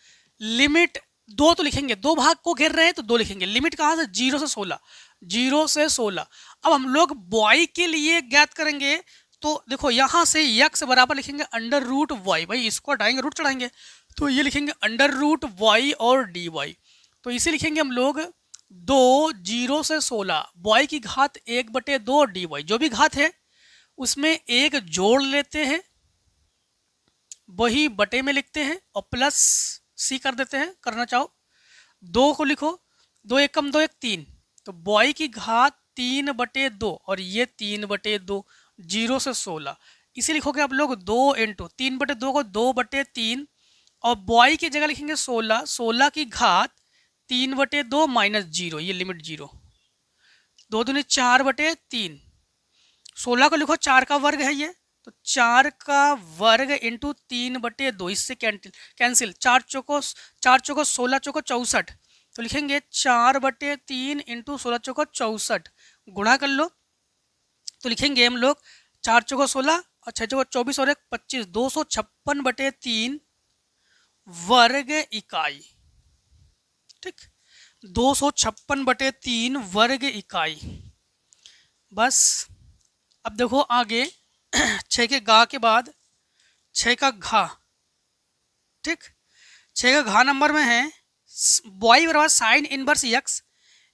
लिमिट 2, तो लिखेंगे 2 भाग को घेर रहे हैं तो 2 लिखेंगे, लिमिट कहाँ से 0 से 16, 0 से 16। अब हम लोग y के लिए ज्ञात करेंगे, तो देखो यहाँ से x बराबर लिखेंगे √y, भाई इसको हटाएंगे रूट चढ़ाएंगे, तो ये लिखेंगे √y और dy। तो इसे लिखेंगे हम लोग 2 0 से 16 y की घात 1/2 dy। जो भी घात है उसमें एक जोड़ लेते हैं, वही बटे में लिखते हैं और प्लस c कर देते हैं, करना चाहो 2 को लिखो, 2 1 कम 2 1 3, तो y की घात 3/2 और ये 3/2, 0 से 16। इसे लिखोगे आप लोग 2 इंटू 3/2 को 2/3 और y की जगह लिखेंगे 16, 16 की घात 3/2 -0, ये लिमिट 0, 2 दूनी 4/3, 16 को लिखो 4 का वर्ग है ये, तो 4 का वर्ग इंटू 3/2, इससे कैंसिल, 4 चौको 16 चौको 64, तो लिखेंगे 4/3 इंटू 16 चौको 64, गुणा कर लो तो लिखेंगे हम लोग 4 चौको 16 और 6 चौको 24 और 1 25, 256/3 वर्ग इकाई। ठीक, 256/3 वर्ग इकाई। बस अब देखो आगे 6 के गा के बाद 6 का घा। ठीक, 6 का घा नंबर में है वाई बराबर साइन इनवर्स यक्स।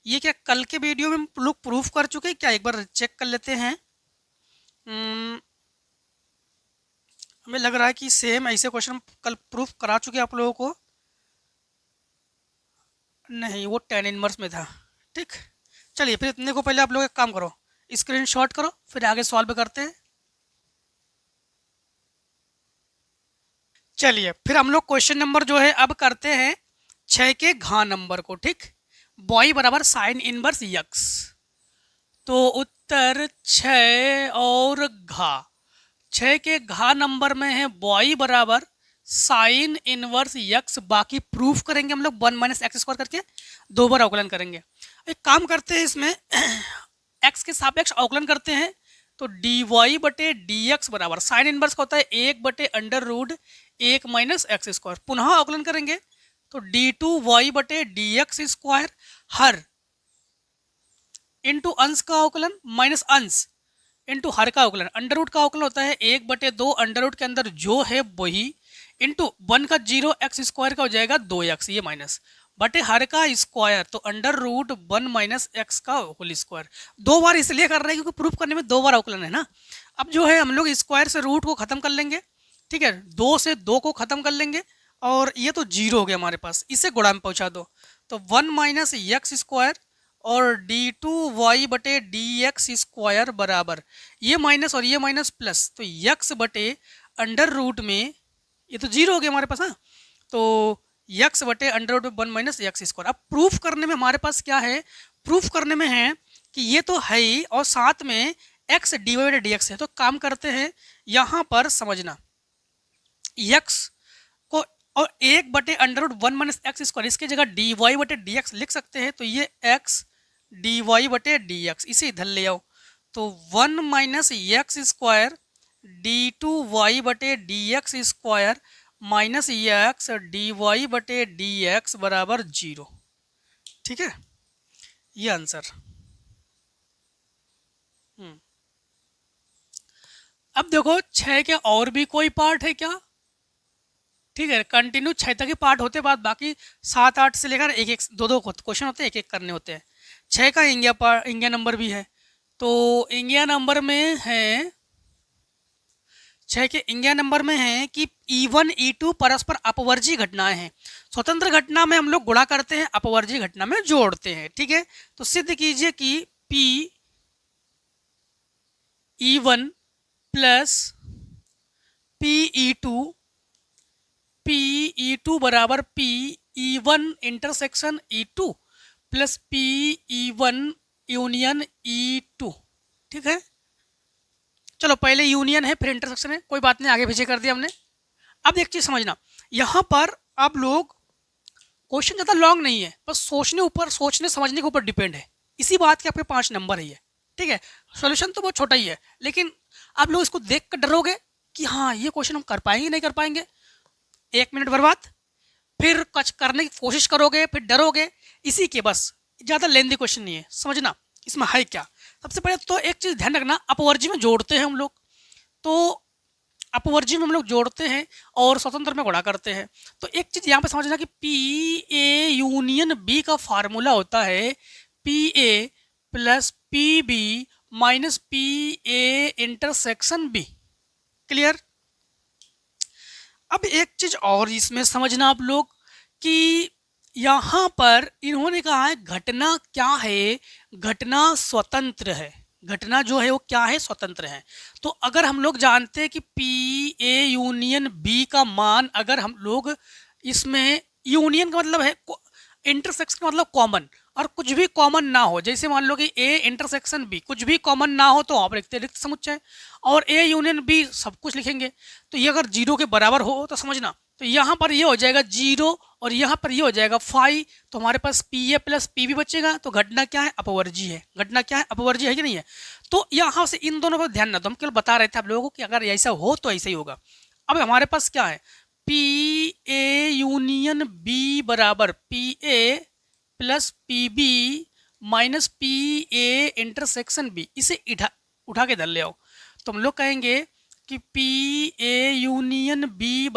ये क्या कल के वीडियो में हम लोग प्रूफ कर चुके हैं क्या? एक बार चेक कर लेते हैं। हमें लग रहा है कि सेम ऐसे क्वेश्चन कल प्रूफ करा चुके आप लोगों को। नहीं, वो टेन इनवर्स में था। ठीक, चलिए फिर इतने को पहले आप लोग एक काम करो, स्क्रीनशॉट करो, फिर आगे सॉल्व करते हैं। चलिए फिर हम लोग क्वेश्चन नंबर जो है अब करते हैं 6 के घा नंबर को। ठीक, बॉय बराबर साइन इनवर्स यक्स। तो उत्तर 6 और घा। 6 के घा नंबर में है बॉय बराबर साइन इनवर्स यक्स। बाकी प्रूफ करेंगे हम लोग 1 माइनस एक्स स्क्वायर करके, 2 बार अवकलन करेंगे। एक काम करते हैं, इसमें एक्स के सापेक्ष अवकलन करते हैं। तो डी वाई बटे डी एक्स बराबर साइन इनवर्स का होता है 1 बटे under root 1 minus x square. पुनः अवकलन करेंगे तो डी टू वाई बटे डी एक्स स्क्वायर हर इंटू अंश का अवकलन माइनस अंश इंटू हर का अवकलन। अंडर रूट का अवकलन होता है 1/2 अंडर रूट के अंदर जो है वही इंटू 1 का 0 एक्स स्क्वायर का हो जाएगा 2x, ये माइनस बटे हर का स्क्वायर, तो अंडर रूट 1 माइनस एक्स का होल स्क्वायर। 2 बार इसलिए कर रहे हैं क्योंकि प्रूफ करने में 2 बार अवकलन है ना। अब जो है हम लोग स्क्वायर से रूट को खत्म कर लेंगे। ठीक है, 2 से 2 को खत्म कर लेंगे और ये तो 0 हो गया हमारे पास, इसे गुणा में पहुंचा दो। तो 1 माइनस एक्स स्क्वायर और डी टू वाई बटे डी एक्स स्क्वायर बराबर ये माइनस और ये माइनस प्लस, तो यक्स बटे अंडर रूट में ये तो 0 हो गया हमारे पास। हाँ, तो यक्स बटे अंडर रूट में 1 माइनस एक्स स्क्वायर। अब प्रूफ करने में हमारे पास क्या है? प्रूफ करने में है कि ये तो है ही और साथ में एक्स डी वाई बटे डी एक्स है। तो काम करते हैं, यहाँ पर समझना यक्स को और 1 बटे under root 1 minus x square, इसके जगह डी वाई बटे डी एक्स लिख सकते हैं। तो ये एक्स डी वाई बटे डी एक्स, इसे इधर ले आओ। तो 1 minus x square d two y बटे d x square minus x d y बटे डी एक्स बराबर 0। ठीक है, ये आंसर। अब देखो 6 के और भी कोई पार्ट है क्या? ठीक है, कंटिन्यू 6 तक ही पार्ट होते बाद बाकी 7 8 से लेकर 1 1 2 2 क्वेश्चन होते हैं, 1 1 करने होते हैं। 6 का इंडिया नंबर भी है। तो इंडिया नंबर में है 6 के इंडिया नंबर में है कि E1 E2 परस्पर अपवर्जी घटनाएं हैं। स्वतंत्र घटना में हम लोग गुणा करते हैं, अपवर्जी घटना में जोड़ते हैं। ठीक है, तो सिद्ध कीजिए कि P E1 plus P E2 बराबर P E1 intersection E2 plus P E1 union E2। ठीक है, चलो पहले यूनियन है फिर इंटरसेक्शन है, कोई बात नहीं, आगे पीछे कर दिया हमने। अब एक चीज समझना, यहाँ पर आप लोग क्वेश्चन ज़्यादा लॉन्ग नहीं है, बस सोचने समझने के ऊपर डिपेंड है। इसी बात के आपके 5 नंबर है ये। ठीक है, सॉल्यूशन तो बहुत छोटा ही है, लेकिन आप लोग इसको देख कर डरोगे कि हाँ ये क्वेश्चन हम कर पाएंगे नहीं कर पाएंगे। 1 मिनट बर्बाद, फिर कुछ करने की कोशिश करोगे, फिर डरोगे, इसी के बस। ज़्यादा लेंदी क्वेश्चन नहीं है, समझना इसमें है क्या। सबसे पहले तो एक चीज़ ध्यान रखना, अपवर्जी में जोड़ते हैं हम लोग, तो अपवर्जी में हम लोग जोड़ते हैं और स्वतंत्र में गुणा करते हैं। तो एक चीज़ यहाँ पे समझना कि पी ए यूनियन बी का फार्मूला होता है p A plus P b minus p a intersection b. Clear? अब एक चीज़ और इसमें समझना आप लोग कि यहाँ पर इन्होंने कहा है घटना क्या है, घटना स्वतंत्र है। घटना जो है वो क्या है, स्वतंत्र है। तो अगर हम लोग जानते हैं कि पी ए यूनियन बी का मान, अगर हम लोग इसमें यूनियन का मतलब है इंटरसेक्शन का मतलब कॉमन, और कुछ भी कॉमन ना हो, जैसे मान लो कि ए इंटरसेक्शन बी कुछ भी कॉमन ना हो तो आप लिखते रिक्त समुच्चय, और ए यूनियन बी सब कुछ लिखेंगे। तो ये अगर 0 के बराबर हो तो समझना, तो यहाँ पर ये हो जाएगा 0 और यहाँ पर ये हो जाएगा 5, तो हमारे पास पी ए प्लस पी बी बचेगा। तो घटना क्या है, अपवर्जी है। घटना क्या है, अपवर्जी है कि नहीं है। तो यहाँ से इन दोनों पर ध्यान ना दो, हम केवल बता रहे थे आप लोगों को कि अगर ऐसा हो तो ऐसा ही होगा। अब हमारे पास क्या है, पी ए यूनियन बी बराबर p A plus P b minus p a intersection b. इसे उठा के धर ले आओ, तो हम लोग कहेंगे कि p a union b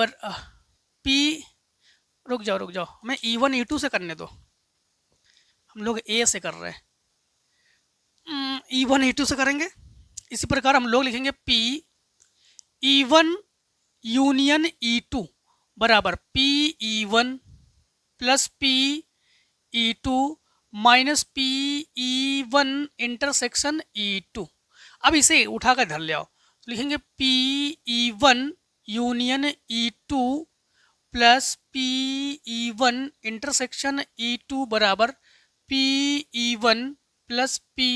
p रुक जाओ, हमें E1 E2 से करने दो, हम लोग ए से कर रहे हैं। E1 E2 से करेंगे। इसी प्रकार हम लोग लिखेंगे P E1 यूनियन E2 बराबर P E1 plus P E2 minus P E1 intersection E2। अब इसे उठाकर धर ले आओ, तो लिखेंगे P E1 union E2 plus P E1 intersection E2 बराबर P E1 plus P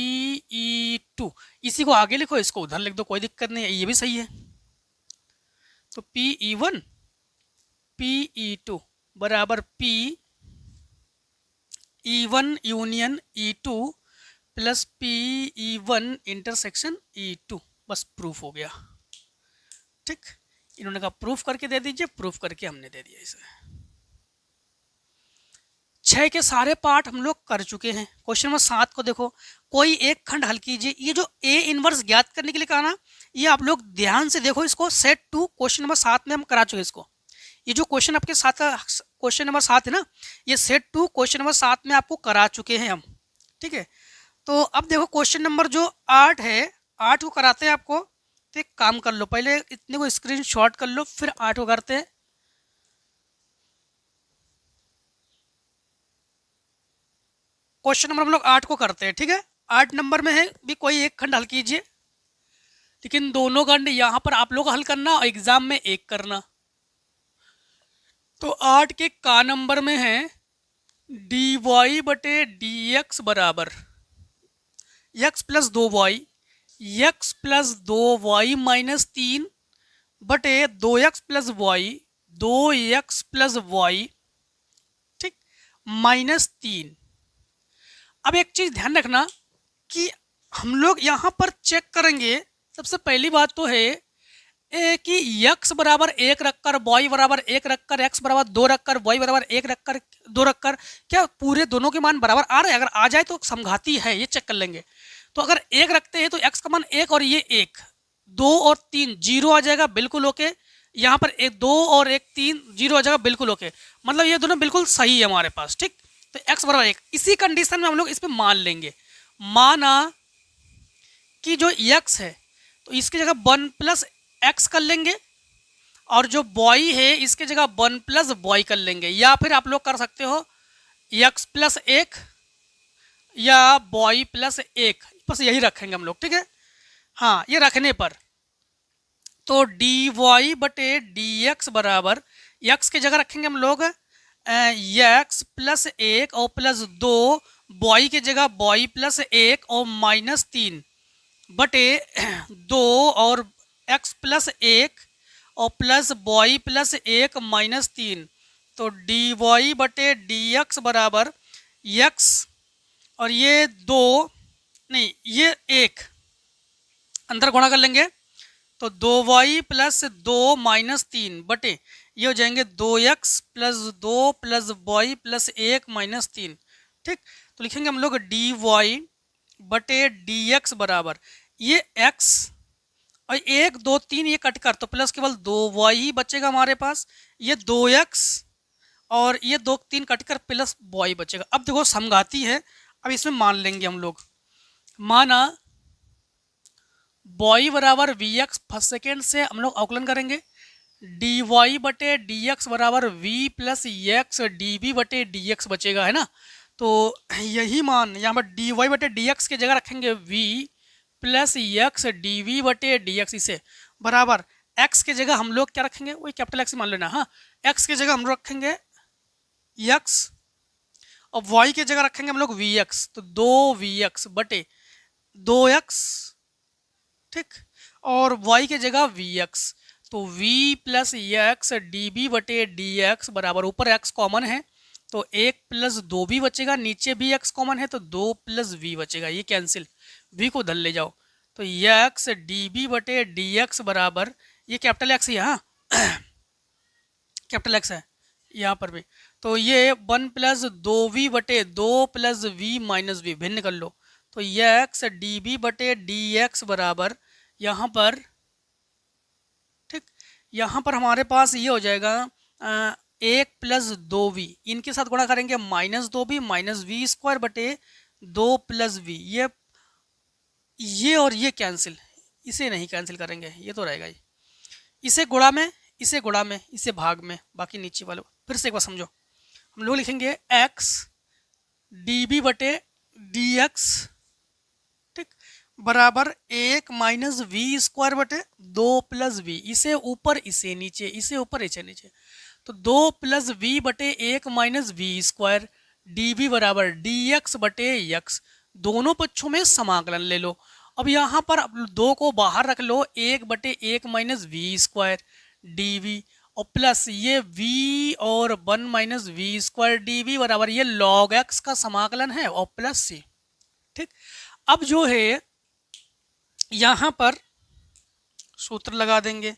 E2। इसी को आगे लिखो, इसको उधर लिख दो, कोई दिक्कत नहीं है, ये भी सही है। तो P E1 P E2 बराबर P E1 union E2 plus P E1 intersection E2। बस प्रूफ हो गया। ठीक, इन्होंने कहा प्रूफ करके दे दीजिए, प्रूफ करके हमने दे दिया इसे। 6 के सारे पार्ट हम लोग कर चुके हैं। क्वेश्चन नंबर 7 को देखो, कोई एक खंड हल कीजिए। ये जो ए इनवर्स ज्ञात करने के लिए कहा ना, ये आप लोग ध्यान से देखो इसको। सेट 2 क्वेश्चन नंबर 7 में हम करा चुके इसको। ये जो क्वेश्चन आपके साथ क्वेश्चन नंबर 7 है ना, ये सेट 2 क्वेश्चन नंबर 7 में आपको करा चुके हैं हम। ठीक है, तो अब देखो क्वेश्चन नंबर जो 8 है, 8 को कराते हैं आपको। तो एक काम कर लो, पहले इतने को स्क्रीन शॉट कर लो, फिर 8 को करते हैं। क्वेश्चन नंबर हम लोग 8 को करते हैं। ठीक है, 8 नंबर में है भी कोई एक खंड हल कीजिए, लेकिन दोनों खंड यहाँ पर आप लोग हल करना और एग्जाम में एक करना। तो 8 के का नंबर में है dy बटे dx बराबर x plus 2y, x plus 2y minus 3 बटे 2x plus y, 2x plus y, ठीक, माइनस 3। अब एक चीज ध्यान रखना कि हम लोग यहाँ पर चेक करेंगे। सबसे पहली बात तो है कि x बराबर 1 रखकर, y बराबर 1 रखकर, x बराबर 2 रखकर, y बराबर 1 रखकर, 2 रखकर, क्या पूरे दोनों के मान बराबर आ रहे हैं? अगर आ जाए तो समघाती है, ये चेक कर लेंगे। तो अगर 1 रखते हैं तो x का मान 1 और ये 1, 2 और 3 जीरो आ जाएगा, बिल्कुल ओके। यहाँ पर 1 2 और 1 3 जीरो आ जाएगा, बिल्कुल ओके। मतलब ये दोनों बिल्कुल सही है हमारे पास। ठीक, तो x बराबर 1, इसी कंडीशन में हम लोग इस पर मान लेंगे। माना कि जो x है तो इसकी जगह 1 प्लस x कर लेंगे, और जो बॉय है इसके जगह 1 प्लस बॉय कर लेंगे। या फिर आप लोग कर सकते हो x प्लस 1 या बॉय प्लस 1, बस यही रखेंगे हम लोग। ठीक है, हाँ, ये रखने पर तो dy बटे dx बराबर x की जगह रखेंगे हम लोग x प्लस 1 और प्लस 2, बॉय की जगह बॉय प्लस 1 और माइनस 3 बटे 2 और x प्लस 1 और प्लस बॉय प्लस 1 माइनस 3। तो dy बटे dx बराबर x और ये 2 नहीं ये 1 अंदर गुणा कर लेंगे, तो 2y प्लस 2 माइनस 3 बटे ये हो जाएंगे 2x plus 2 plus y plus 1 minus 3। ठीक, तो लिखेंगे हम लोग dy बटे dx बराबर ये x और 1 2 3 ये कट कर, तो प्लस केवल 2y ही बचेगा हमारे पास। ये 2x और ये 2 3 कट कर प्लस y बचेगा। अब देखो समघाती है, अब इसमें मान लेंगे हम लोग। माना y बराबर vx फर्स्ट सेकेंड से हम लोग अवकलन करेंगे। dy बटे dx बराबर v प्लस x dv बटे dx बचेगा, है ना। तो यही मान यहाँ पर dy बटे dx की जगह रखेंगे v प्लस x dv बटे dx, इसे बराबर x की जगह हम लोग क्या रखेंगे, वही कैपिटल x मान लेना। हाँ, x की जगह हम लोग रखेंगे x और y की जगह रखेंगे हम लोग vx, तो 2vx बटे 2x, ठीक, और y की जगह vx, तो v प्लस x db बटे dx बराबर, ऊपर x कॉमन है तो 1 प्लस 2 भी बचेगा, नीचे भी x कॉमन है तो 2 प्लस v बचेगा, ये कैंसिल, v को धल ले जाओ। तो x db बटे dx बराबर ये कैपिटल x ही है, हाँ कैपिटल x है यहाँ पर भी, तो ये 1 प्लस 2v बटे 2 प्लस v माइनस v भिन्न कर लो। तो x db बटे dx बराबर यहाँ पर, ठीक, यहाँ पर हमारे पास ये हो जाएगा एक प्लस दो वी, इनके साथ गुणा करेंगे माइनस दो वी माइनस वी स्क्वायर बटे दो प्लस वी। ये और ये कैंसिल, इसे नहीं कैंसिल करेंगे, ये तो रहेगा ही। इसे गुणा में, इसे गुणा में, इसे भाग में, बाकी नीचे वालों। फिर से एक बार समझो, हम लोग लिखेंगे एक्स डी बी बटे डी एक्स, ठीक, बराबर एक माइनस वी स्क्वायर बटे दो प्लस वी। इसे ऊपर इसे नीचे, इसे ऊपर इसे नीचे, तो दो प्लस वी बटे एक minus v square d b बराबर डी एक्स बटे एक्स। दोनों पक्षों में समाकलन ले लो। अब यहाँ पर दो को बाहर रख लो, एक बटे एक minus v square d v और प्लस ये v और one minus v square d v बराबर ये log x का समाकलन है और प्लस सी। ठीक, अब जो है यहाँ पर सूत्र लगा देंगे।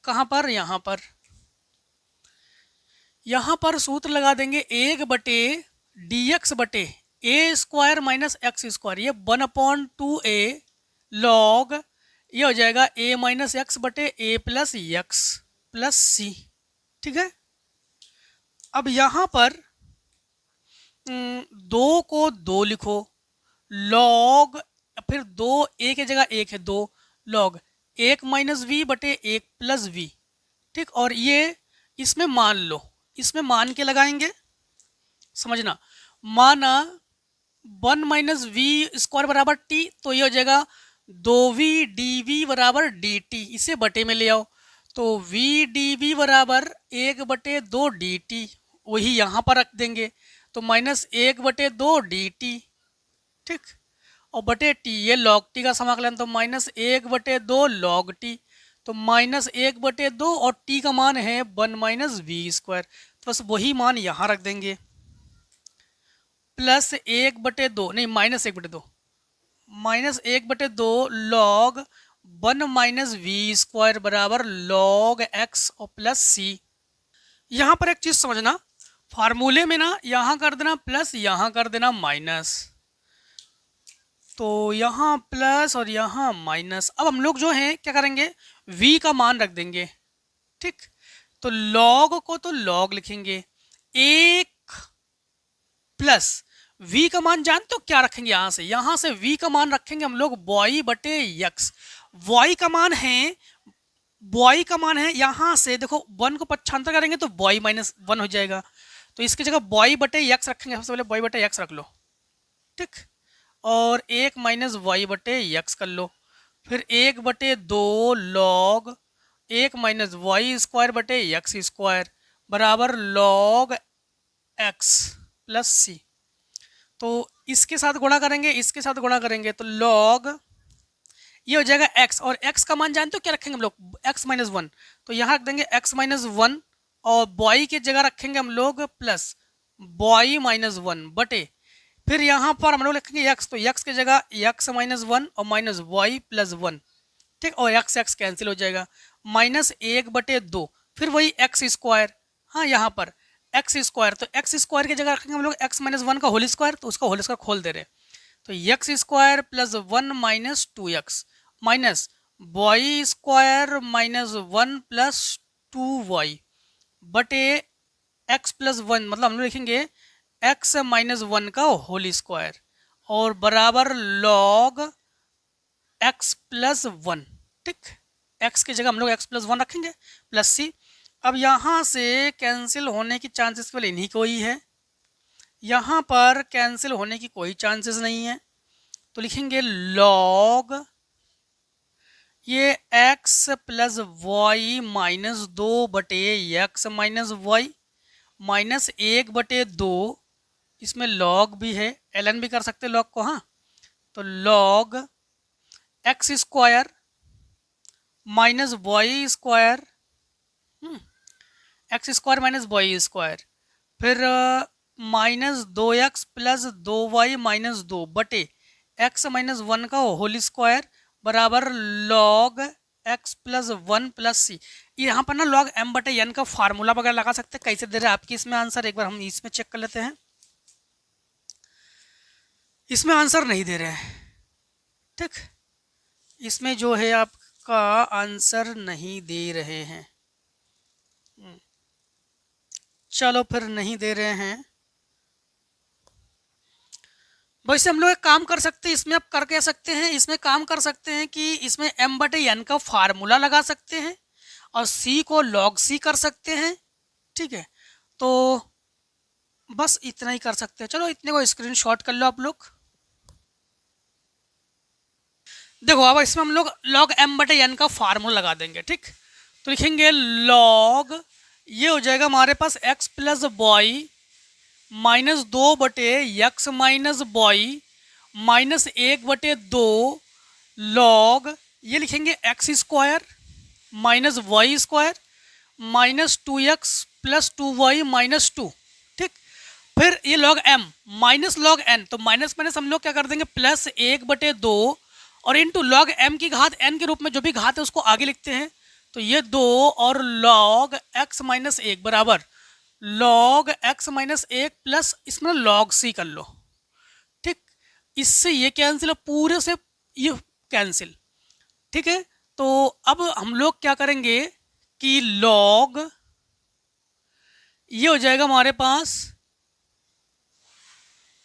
कहाँ पर? यहाँ पर सूत्र लगा देंगे एक बटे डी एक्स बटे ए स्क्वायर माइनस एक्स स्क्वायर, ये 1/2a लॉग, ये हो जाएगा a माइनस एक्स बटे a plus x plus C. ठीक है, अब यहाँ पर दो को दो लिखो, लॉग, फिर दो a की जगह एक है, दो लॉग एक माइनस वी बटे एक प्लस वी। ठीक, और ये इसमें मान लो, इसमें मान के लगाएंगे, समझना। माना वन माइनस वी स्क्वायर बराबर टी, तो ये हो जाएगा दो वी डी वी बराबर डी टी। इसे बटे में ले आओ, तो वी डी वी बराबर एक बटे दो डी टी, वही यहाँ पर रख देंगे, तो माइनस एक बटे दो डी टी। ठीक, और बटे टी, ये लॉग टी का समाकलन, तो माइनस एक बटे दो लॉग टी, तो माइनस एक बटे दो और टी का मान है वन माइनस वी स्क्वायर, तो बस वही मान यहाँ रख देंगे, प्लस एक बटे दो, नहीं माइनस एक बटे दो, माइनस एक बटे दो log one minus v square बराबर लॉग एक्स और प्लस सी। यहाँ पर एक चीज समझना, फार्मूले में ना यहाँ कर देना प्लस, यहाँ कर देना माइनस, तो यहाँ प्लस और यहाँ माइनस। अब हम लोग जो है क्या करेंगे, v का मान रख देंगे। ठीक, तो log को तो log लिखेंगे, एक प्लस v का मान जानते हो क्या रखेंगे, यहाँ से v का मान रखेंगे हम लोग y बटे x। y का मान है यहाँ से देखो, वन को पक्षांतर करेंगे तो y माइनस वन हो जाएगा, तो इसकी जगह y बटे x रखेंगे। सबसे पहले y बटे x रख लो, ठीक, और एक माइनस वाई बटे एक्स कर लो, फिर एक बटे दो लॉग एक माइनस वाई स्क्वायर बटे एक्स स्क्वायर बराबर लॉग एक्स प्लस सी। तो इसके साथ गुणा करेंगे, इसके साथ गुणा करेंगे, तो लॉग ये हो जाएगा x, और x का मान जानते हो क्या रखेंगे हम लोग, x माइनस वन, तो यहाँ रख देंगे x माइनस वन, और बॉय की जगह रखेंगे हम लोग प्लस बॉय माइनस वन बटे, फिर यहाँ पर हम लोग लिखेंगे x, तो x की जगह x माइनस वन और माइनस वाई प्लस वन। ठीक, और x कैंसिल हो जाएगा, माइनस एक बटे दो, फिर वही x स्क्वायर, हाँ यहाँ पर x स्क्वायर, तो x स्क्वायर की जगह रखेंगे हम लोग x माइनस वन का होल स्क्वायर, तो उसका होल स्क्वायर खोल दे रहे, तो x स्क्वायर plus one minus two x minus y square minus one plus two y बटे x प्लस वन, मतलब हम लोग लिखेंगे x माइनस वन का होल स्क्वायर और बराबर लॉग x प्लस वन। ठीक, x की जगह हम लोग x प्लस वन रखेंगे प्लस सी। अब यहाँ से कैंसिल होने की चांसेस केवल इन्हीं को ही है, यहाँ पर कैंसिल होने की कोई चांसेस नहीं है, तो लिखेंगे लॉग ये x प्लस वाई माइनस दो बटे एक्स माइनस वाई माइनस एक बटे दो, इसमें लॉग भी है, ln भी कर सकते लॉग को, हाँ, तो log x square minus y square, x square minus y square, फिर माइनस दो एक्स प्लस दो वाई माइनस दो बटे एक्स माइनस वन का होल स्क्वायर बराबर log x plus one plus c. यहाँ पर ना लॉग m बटे n का फार्मूला वगैरह लगा सकते हैं। कैसे दे रहे हैं आपकी इसमें आंसर, एक बार हम इसमें चेक कर लेते हैं। इसमें आंसर नहीं दे रहे हैं, ठीक, इसमें जो है आपका आंसर नहीं दे रहे हैं। चलो फिर नहीं दे रहे हैं। वैसे हम लोग एक काम कर सकते हैं, इसमें आप कर क्या सकते हैं, इसमें काम कर सकते हैं कि इसमें m बटे n का फार्मूला लगा सकते हैं और c को log c कर सकते हैं। ठीक है, तो बस इतना ही कर सकते हैं। चलो इतने को स्क्रीनशॉट कर लो आप लोग। देखो अब इसमें हम लोग log m बटे n का फार्मूला लगा देंगे। ठीक, तो लिखेंगे log, ये हो जाएगा हमारे पास x प्लस बॉय माइनस 2 बटे यक्स माइनस बॉय माइनस 1 बटे 2 लॉग, ये लिखेंगे x square minus y square minus 2x plus 2y minus 2। ठीक, फिर ये log m minus log n, तो माइनस माइनस हम लोग क्या कर देंगे प्लस 1 बटे 2 और इंटू लॉग m की घात n के रूप में जो भी घात है उसको आगे लिखते हैं, तो ये 2 और लॉग x माइनस 1 बराबर लॉग x माइनस 1 प्लस इसमें लॉग c कर लो। ठीक, इससे ये कैंसिल, पूरे से ये कैंसिल। ठीक है, तो अब हम लोग क्या करेंगे कि लॉग, ये हो जाएगा हमारे पास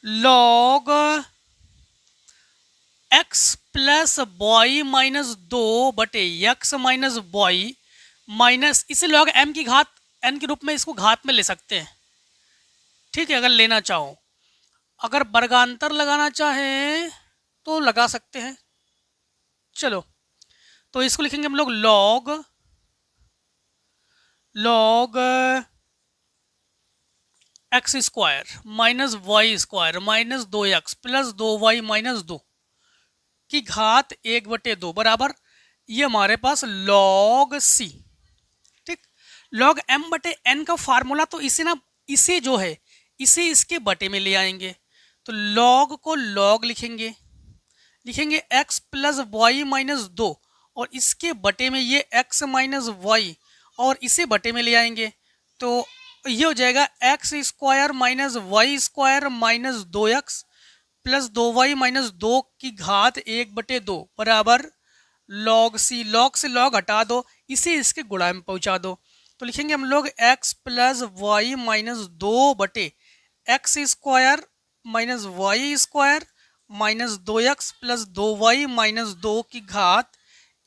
log x plus y minus 2 बटे यक्स माइनस बॉय माइनस, इसे लॉग m की घात n के रूप में इसको घात में ले सकते हैं। ठीक है, अगर लेना चाहो, अगर वर्गांतर लगाना चाहें तो लगा सकते हैं। चलो तो इसको लिखेंगे हम लोग log x square minus y square minus 2x plus 2y minus 2 की घात 1/2 बराबर ये हमारे पास लॉग c। ठीक, लॉग m बटे n का फार्मूला, तो इसे ना, इसे जो है इसे इसके बटे में ले आएंगे, तो लॉग को लॉग लिखेंगे x प्लस वाई माइनस 2 और इसके बटे में ये x माइनस वाई और इसे बटे में ले आएंगे, तो ये हो जाएगा x square minus y square minus 2x plus 2y minus 2 की घात 1/2 बराबर लॉग c। लॉग से लॉग हटा दो, इसे इसके गुणा में पहुंचा दो, तो लिखेंगे हम लोग x प्लस वाई माइनस 2 बटे x square minus y square minus 2x plus 2y minus 2 की घात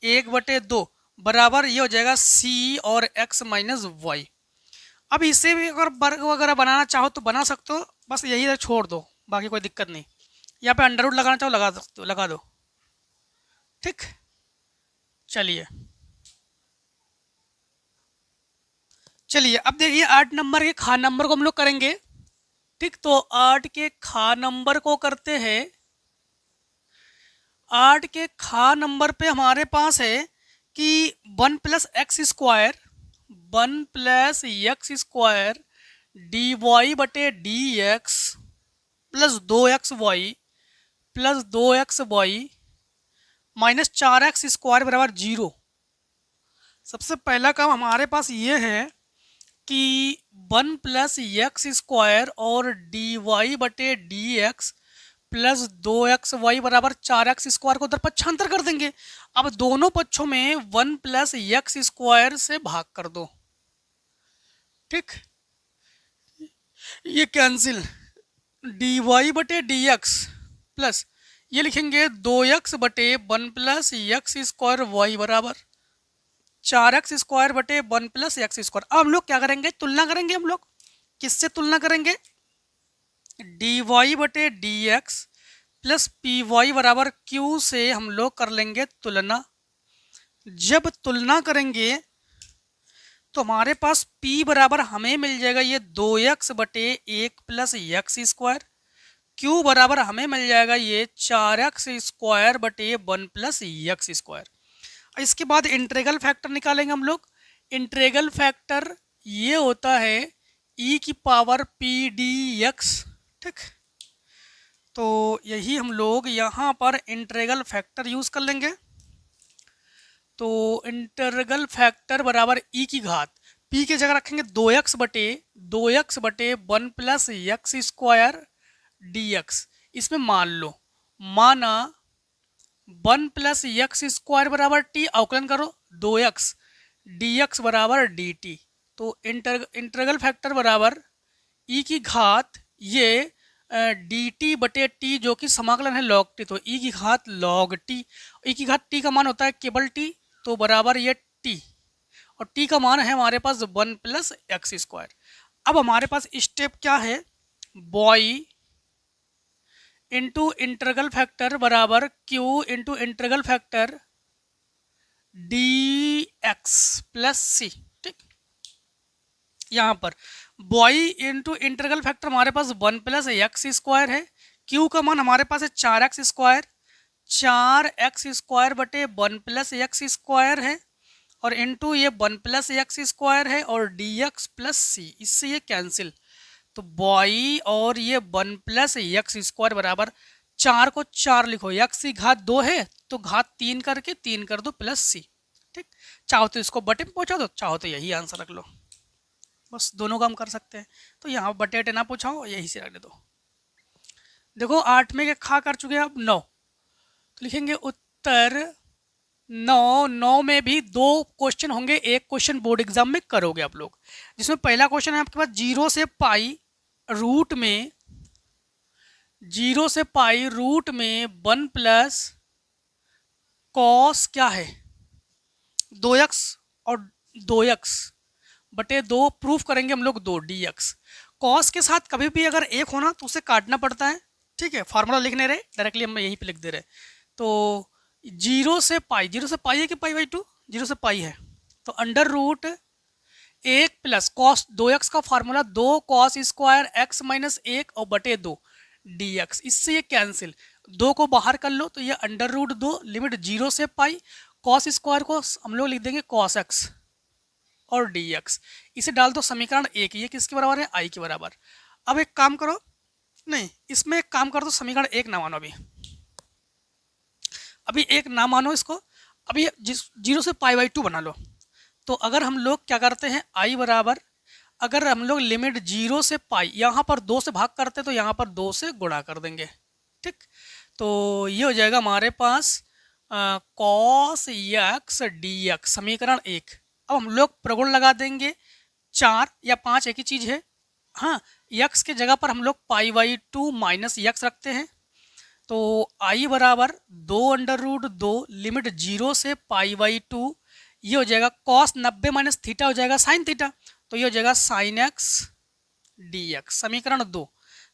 1/2 बराबर ये हो जाएगा c और x माइनस वाई। अब इसे भी अगर वर्ग वगैरह बनाना चाहो तो बना सकते हो, बस यही छोड़ दो, बाकी कोई दिक्कत नहीं। यहाँ पे अंडर रूट लगाना चाहो लगा सकते हो, लगा दो। ठीक, चलिए अब देखिए 8 नंबर के खा नंबर को हम लोग करेंगे। ठीक, तो 8 के खा नंबर को करते हैं। 8 के खा नंबर पे हमारे पास है कि 1 plus x square 1 plus x square d y बटे d x plus 2xy plus 2xy minus 4x square बराबर 0। सबसे पहला काम हमारे पास ये है कि 1 प्लस एक्स स्क्वायर और डी वाई बटे डी एक्स प्लस 2xy बराबर 4x स्क्वायर को उधर पक्षांतर कर देंगे। अब दोनों पक्षों में 1 प्लस एक्स स्क्वायर से भाग कर दो। ठीक, ये कैंसिल, डी वाई बटे डी एक्स प्लस ये लिखेंगे 2x बटे 1 प्लस एक्स स्क्वायर वाई बराबर 4x स्क्वायर बटे 1 प्लस एक्स स्क्वायर। अब हम लोग क्या करेंगे, तुलना करेंगे। हम लोग किससे तुलना करेंगे, डी वाई बटे d x plus p y बराबर क्यू से हम लोग कर लेंगे तुलना। जब तुलना करेंगे तो हमारे पास p बराबर हमें मिल जाएगा ये 2x बटे 1 प्लस एक्स स्क्वायर, q बराबर हमें मिल जाएगा ये 4x स्क्वायर बटे 1 प्लस एक्स स्क्वायर। इसके बाद इंटीग्रल फैक्टर निकालेंगे हम लोग। इंटीग्रल फैक्टर ये होता है e की पावर p dx। ठीक, तो यही हम लोग यहाँ पर इंटीग्रल फैक्टर यूज़ कर लेंगे। तो इंटीग्रल फैक्टर बराबर e की घात p की जगह रखेंगे 2x बटे 1 प्लस एक्स स्क्वायर dx। इसमें मान लो, माना 1 प्लस एक्स स्क्वायर बराबर t, अवकलन करो 2x dx बराबर dt। तो इंटीग्रल फैक्टर बराबर ई की घात ये डी टी बटे टी जो कि समाकलन है लॉग टी, तो ई की घात लॉग टी, ई की घात टी का मान होता है केवल टी, तो बराबर ये टी, और टी का मान है हमारे पास 1 प्लस एक्स स्क्वायर। अब हमारे पास स्टेप क्या है, बॉय इंटू इंटीग्रल फैक्टर बराबर Q into integral factor d x plus C. ठीक, यहाँ पर बॉय इंटू इंटीग्रल फैक्टर हमारे पास 1 प्लस एक्स स्क्वायर है, क्यू का मान हमारे पास है 4x स्क्वायर, 4x स्क्वायर बटे 1 प्लस एक्स स्क्वायर है, और इंटू ये 1 प्लस एक्स स्क्वायर है और डी एक्स प्लस सी, इससे ये कैंसिल, तो बॉय और ये 1 प्लस एक्स स्क्वायर बराबर 4 को 4 लिखो, एक्स की घात 2 है तो घात 3 करके 3 कर दो प्लस सी। ठीक, चाहो तो इसको बटे में पहुँचा दो, चाहो तो यही आंसर रख लो, बस दोनों काम कर सकते हैं। तो यहाँ बटे अटे ना पूछाओ, यही से रख दो। देखो 8 में के खा कर चुके हैं अब 9, तो लिखेंगे उत्तर 9। 9 में भी 2 क्वेश्चन होंगे, एक क्वेश्चन बोर्ड एग्जाम में करोगे आप लोग, जिसमें पहला क्वेश्चन है आपके पास 0 से पाई रूट में 1 प्लस कॉस क्या है 2x और 2x बटे 2 प्रूफ करेंगे हम लोग 2 dx। कॉस के साथ कभी भी अगर एक होना तो उसे काटना पड़ता है। ठीक है, फार्मूला लिखने रहे डायरेक्टली हम यहीं पे लिख दे रहे। तो 0 से पाई है कि पाई बाई 2, 0 से पाई है, तो under root 1 plus cos 2x का formula 2 cos square x minus 1 और बटे 2 dx, इससे ये कैंसिल, 2 को बाहर कर लो तो ये अंडर रूट 2 लिमिट 0 से पाई, कॉस स्क्वायर को हम लोग लिख देंगे कॉस x और dx, इसे डाल दो समीकरण 1, ये किसके बराबर है i के बराबर। अब एक काम करो, नहीं इसमें एक काम कर दो, समीकरण 1 ना मानो, अभी 1 ना मानो इसको, अभी 0 से पाई बाई 2 बना लो। तो अगर हम लोग क्या करते हैं i बराबर, अगर हम लोग लिमिट 0 से पाई यहाँ पर 2 से भाग करते तो यहाँ पर 2 से गुणा कर देंगे। ठीक, तो ये हो जाएगा हमारे पास कॉस एक्स डी एक्स, समीकरण 1। अब हम लोग प्रगुण लगा देंगे, 4 या 5 एक ही चीज़ है। हाँ, यक्स के जगह पर हम लोग पाई बाई 2 माइनस यक्स रखते हैं, तो आई बराबर 2 अंडर रूट 2 लिमिट 0 से पाई बाई 2, ये हो जाएगा कॉस 90 माइनस थीटा हो जाएगा साइन थीटा, तो ये हो जाएगा साइन एक्स डी एक्स। समीकरण 2,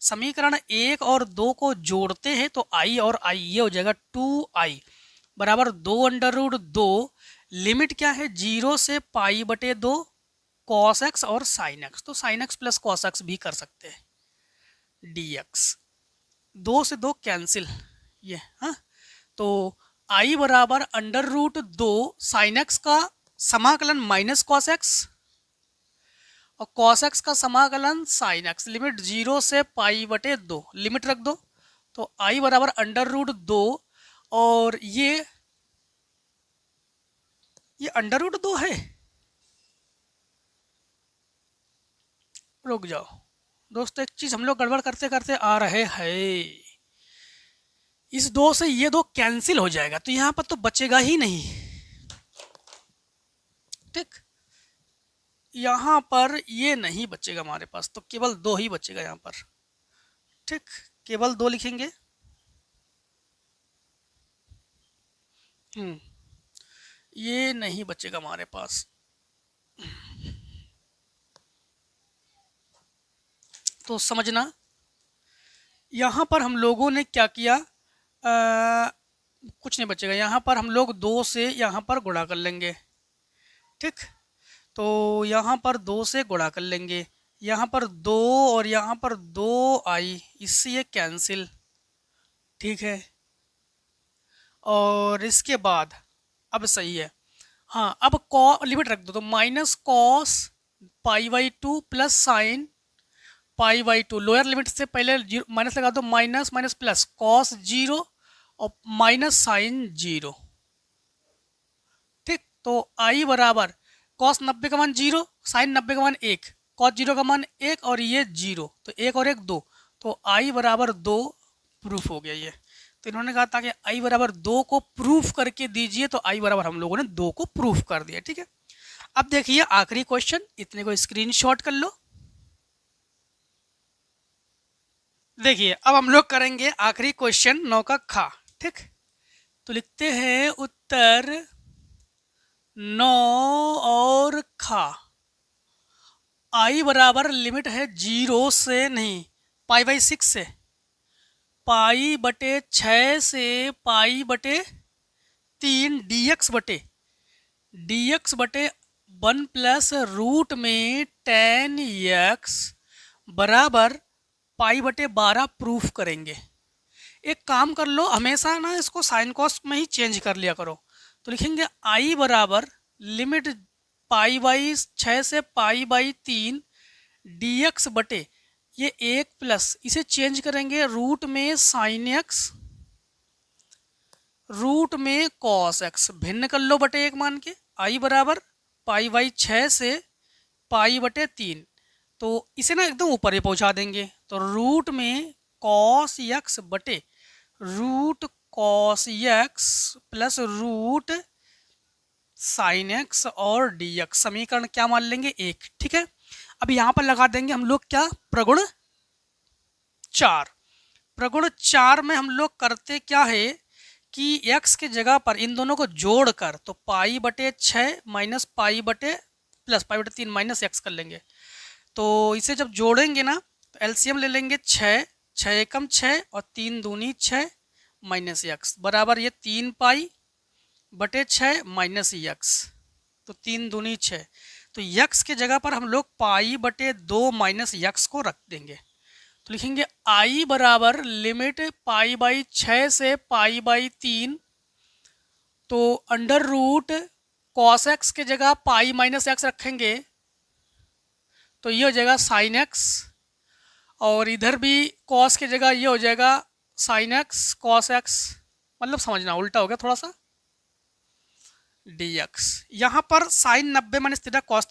समीकरण 1 और 2 को जोड़ते हैं तो आई और आई, ये हो जाएगा 2i बराबर 2 अंडर रूट 2 लिमिट क्या है 0 से पाई बटे 2 कॉस एक्स और साइन एक्स, तो sine x plus cos x भी कर सकते हैं डी एक्स, 2 से 2 कैंसिल ये। हाँ, तो आई बराबर अंडर रूट 2 साइन एक्स का समाकलन माइनस कॉस एक्स और कॉस एक्स का समाकलन साइन एक्स, लिमिट 0 से पाई बटे 2 लिमिट रख दो, तो आई बराबर अंडर रूट 2 और ये अंडर रूट 2 है। रुक जाओ दोस्तों, एक चीज हम लोग गड़बड़ करते करते आ रहे हैं, इस 2 से ये 2 कैंसिल हो जाएगा तो यहां पर तो बचेगा ही नहीं। ठीक, यहां पर ये नहीं बचेगा हमारे पास, तो केवल 2 ही बचेगा यहां पर। ठीक, केवल 2 लिखेंगे। ये नहीं बचेगा हमारे पास, तो समझना यहाँ पर हम लोगों ने क्या किया, कुछ नहीं बचेगा, यहाँ पर हम लोग 2 से यहाँ पर गुणा कर लेंगे। ठीक, तो यहाँ पर 2 से गुणा कर लेंगे, यहाँ पर 2 और यहाँ पर 2i, इससे ये कैंसिल। ठीक है, और इसके बाद अब सही है। हाँ, अब लिमिट रख दो, तो minus cos pi by 2 plus sine pi by 2, lower limit से पहले माइनस लगा दो, माइनस माइनस प्लस कॉस 0 और माइनस साइन 0। ठीक, तो आई बराबर कॉस 90 का मान 0, साइन 90 का मान 1, कॉस 0 का मान 1 और ये 0, तो 1 और 1 2, तो आई बराबर 2 प्रूफ हो गया ये। तो इन्होंने कहा था कि आई बराबर 2 को प्रूफ करके दीजिए, तो आई बराबर हम लोगों ने 2 को प्रूफ कर दिया। ठीक है, अब देखिए आखिरी क्वेश्चन, इतने को स्क्रीनशॉट कर लो। देखिए अब हम लोग करेंगे आखिरी क्वेश्चन 9 का खा। ठीक, तो लिखते हैं उत्तर 9 और खा। आई बराबर लिमिट है 0 से नहीं पाई बाई 6 से, पाई बटे 6 से पाई बटे 3 dx बटे 1 प्लस रूट में 10x बराबर पाई बटे 12 प्रूफ करेंगे। एक काम कर लो, हमेशा ना इसको साइन कॉस में ही चेंज कर लिया करो। तो लिखेंगे आई बराबर लिमिट पाई बाई 6 से पाई बाई 3 dx बटे ये 1 प्लस इसे चेंज करेंगे रूट में साइन एक्स रूट में कॉस एक्स, भिन्न कर लो बटे 1 मान के। आई बराबर पाई बाई 6 से पाई बटे 3, तो इसे ना एकदम ऊपर ही पहुंचा देंगे। तो रूट में कॉस एक्स बटे root cos x plus root sine x और डी एक्स, समीकरण क्या मान लेंगे 1। ठीक है, अब यहाँ पर लगा देंगे हम लोग क्या, प्रगुण 4। प्रगुण 4 में हम लोग करते क्या है कि x के जगह पर इन दोनों को जोड़कर तो पाई बटे 6 माइनस पाई बटे प्लस पाई बटे 3 माइनस एक्स कर लेंगे। तो इसे जब जोड़ेंगे ना तो एलसीएम ले लेंगे 6, 6 एकम 6 और 3 दूनी 6 माइनस एक्स बराबर ये 3 पाई बटे 6 माइनस एक्स, तो 3 दूनी 6। तो एक्स के जगह पर हम लोग पाई बटे 2 माइनस एक्स को रख देंगे। तो लिखेंगे आई बराबर लिमिट पाई बाई 6 से पाई बाई 3, तो अंडर रूट कॉस एक्स के जगह पाई माइनस एक्स रखेंगे तो ये हो जाएगा साइन एक्स, और इधर भी कॉस के जगह ये हो जाएगा साइन एक्स कॉस एक्स, मतलब समझना उल्टा हो गया थोड़ा सा, डी एक्स। यहाँ पर sine 90 minus theta cos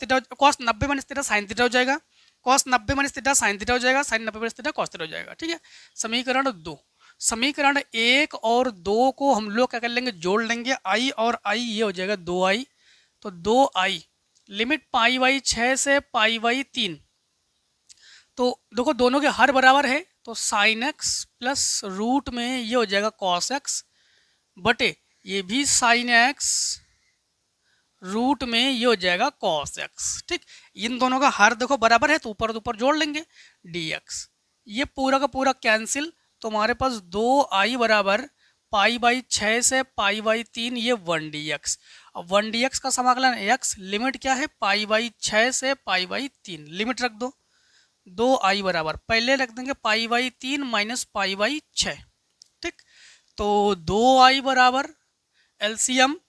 90 minus theta sine theta हो जाएगा, cos 90 minus theta sine theta हो जाएगा, sine 90 minus theta cos theta हो जाएगा। ठीक है, समीकरण 2। समीकरण 1 और 2 को हम लोग क्या कर लेंगे, जोड़ लेंगे। आई और आई ये हो जाएगा 2i, तो 2i लिमिट पाई बाई 6 से पाई बाई 3, तो देखो दोनों के हर बराबर है तो साइन एक्स प्लस रूट में ये हो जाएगा कॉस एक्स बटे ये भी साइन एक्स रूट में ये हो जाएगा कॉस एक्स। ठीक, इन दोनों का हर देखो बराबर है तो ऊपर जोड़ लेंगे dx, ये पूरा का पूरा कैंसिल, तो हमारे पास 2i बराबर पाई बाई 6 से पाई बाई 3 ये 1 dx। अब 1 dx का समाकलन x, लिमिट क्या है पाई बाई 6 से पाई बाई 3, लिमिट रख दो। 2i बराबर पहले रख देंगे pi by 3 minus pi by 6। ठीक, तो 2i बराबर एलसीएम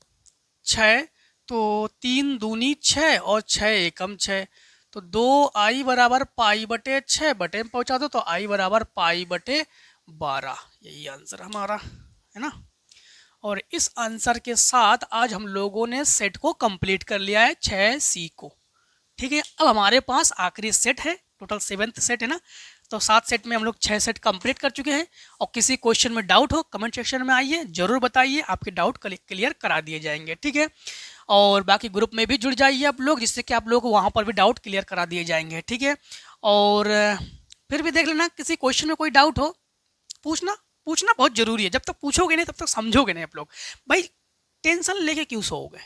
6, तो 3 दूनी 6 और 6 एकम 6, तो 2i बराबर पाई बटे 6 बटे में पहुंचा दो, तो i बराबर पाई बटे 12, यही आंसर हमारा है ना। और इस आंसर के साथ आज हम लोगों ने सेट को कंप्लीट कर लिया है 6C को। ठीक है, अब हमारे पास आखिरी सेट है, टोटल 7th सेट है ना, तो 7 सेट में हम लोग 6 सेट कंप्लीट कर चुके हैं। और किसी क्वेश्चन में डाउट हो कमेंट सेक्शन में आइए, जरूर बताइए, आपके डाउट क्लियर करा दिए जाएंगे। ठीक है, और बाकी ग्रुप में भी जुड़ जाइए आप लोग, जिससे कि आप लोग वहाँ पर भी डाउट क्लियर करा दिए जाएंगे। ठीक है, और फिर भी देख लेना किसी क्वेश्चन में कोई डाउट हो पूछना बहुत ज़रूरी है, जब तक पूछोगे नहीं तब तक समझोगे नहीं आप लोग। भाई टेंशन लेके क्यों सोओगे,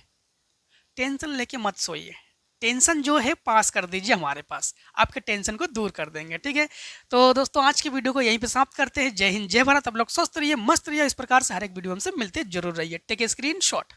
टेंशन लेके मत सोइए, टेंशन जो है पास कर दीजिए, हमारे पास आपके टेंशन को दूर कर देंगे। ठीक है, तो दोस्तों आज की वीडियो को यहीं पे समाप्त करते हैं। जय हिंद जय भारत, आप लोग स्वस्थ रहिए मस्त रहिए, इस प्रकार से हर एक वीडियो हमसे मिलते जरूर रहिए। Take a screenshot.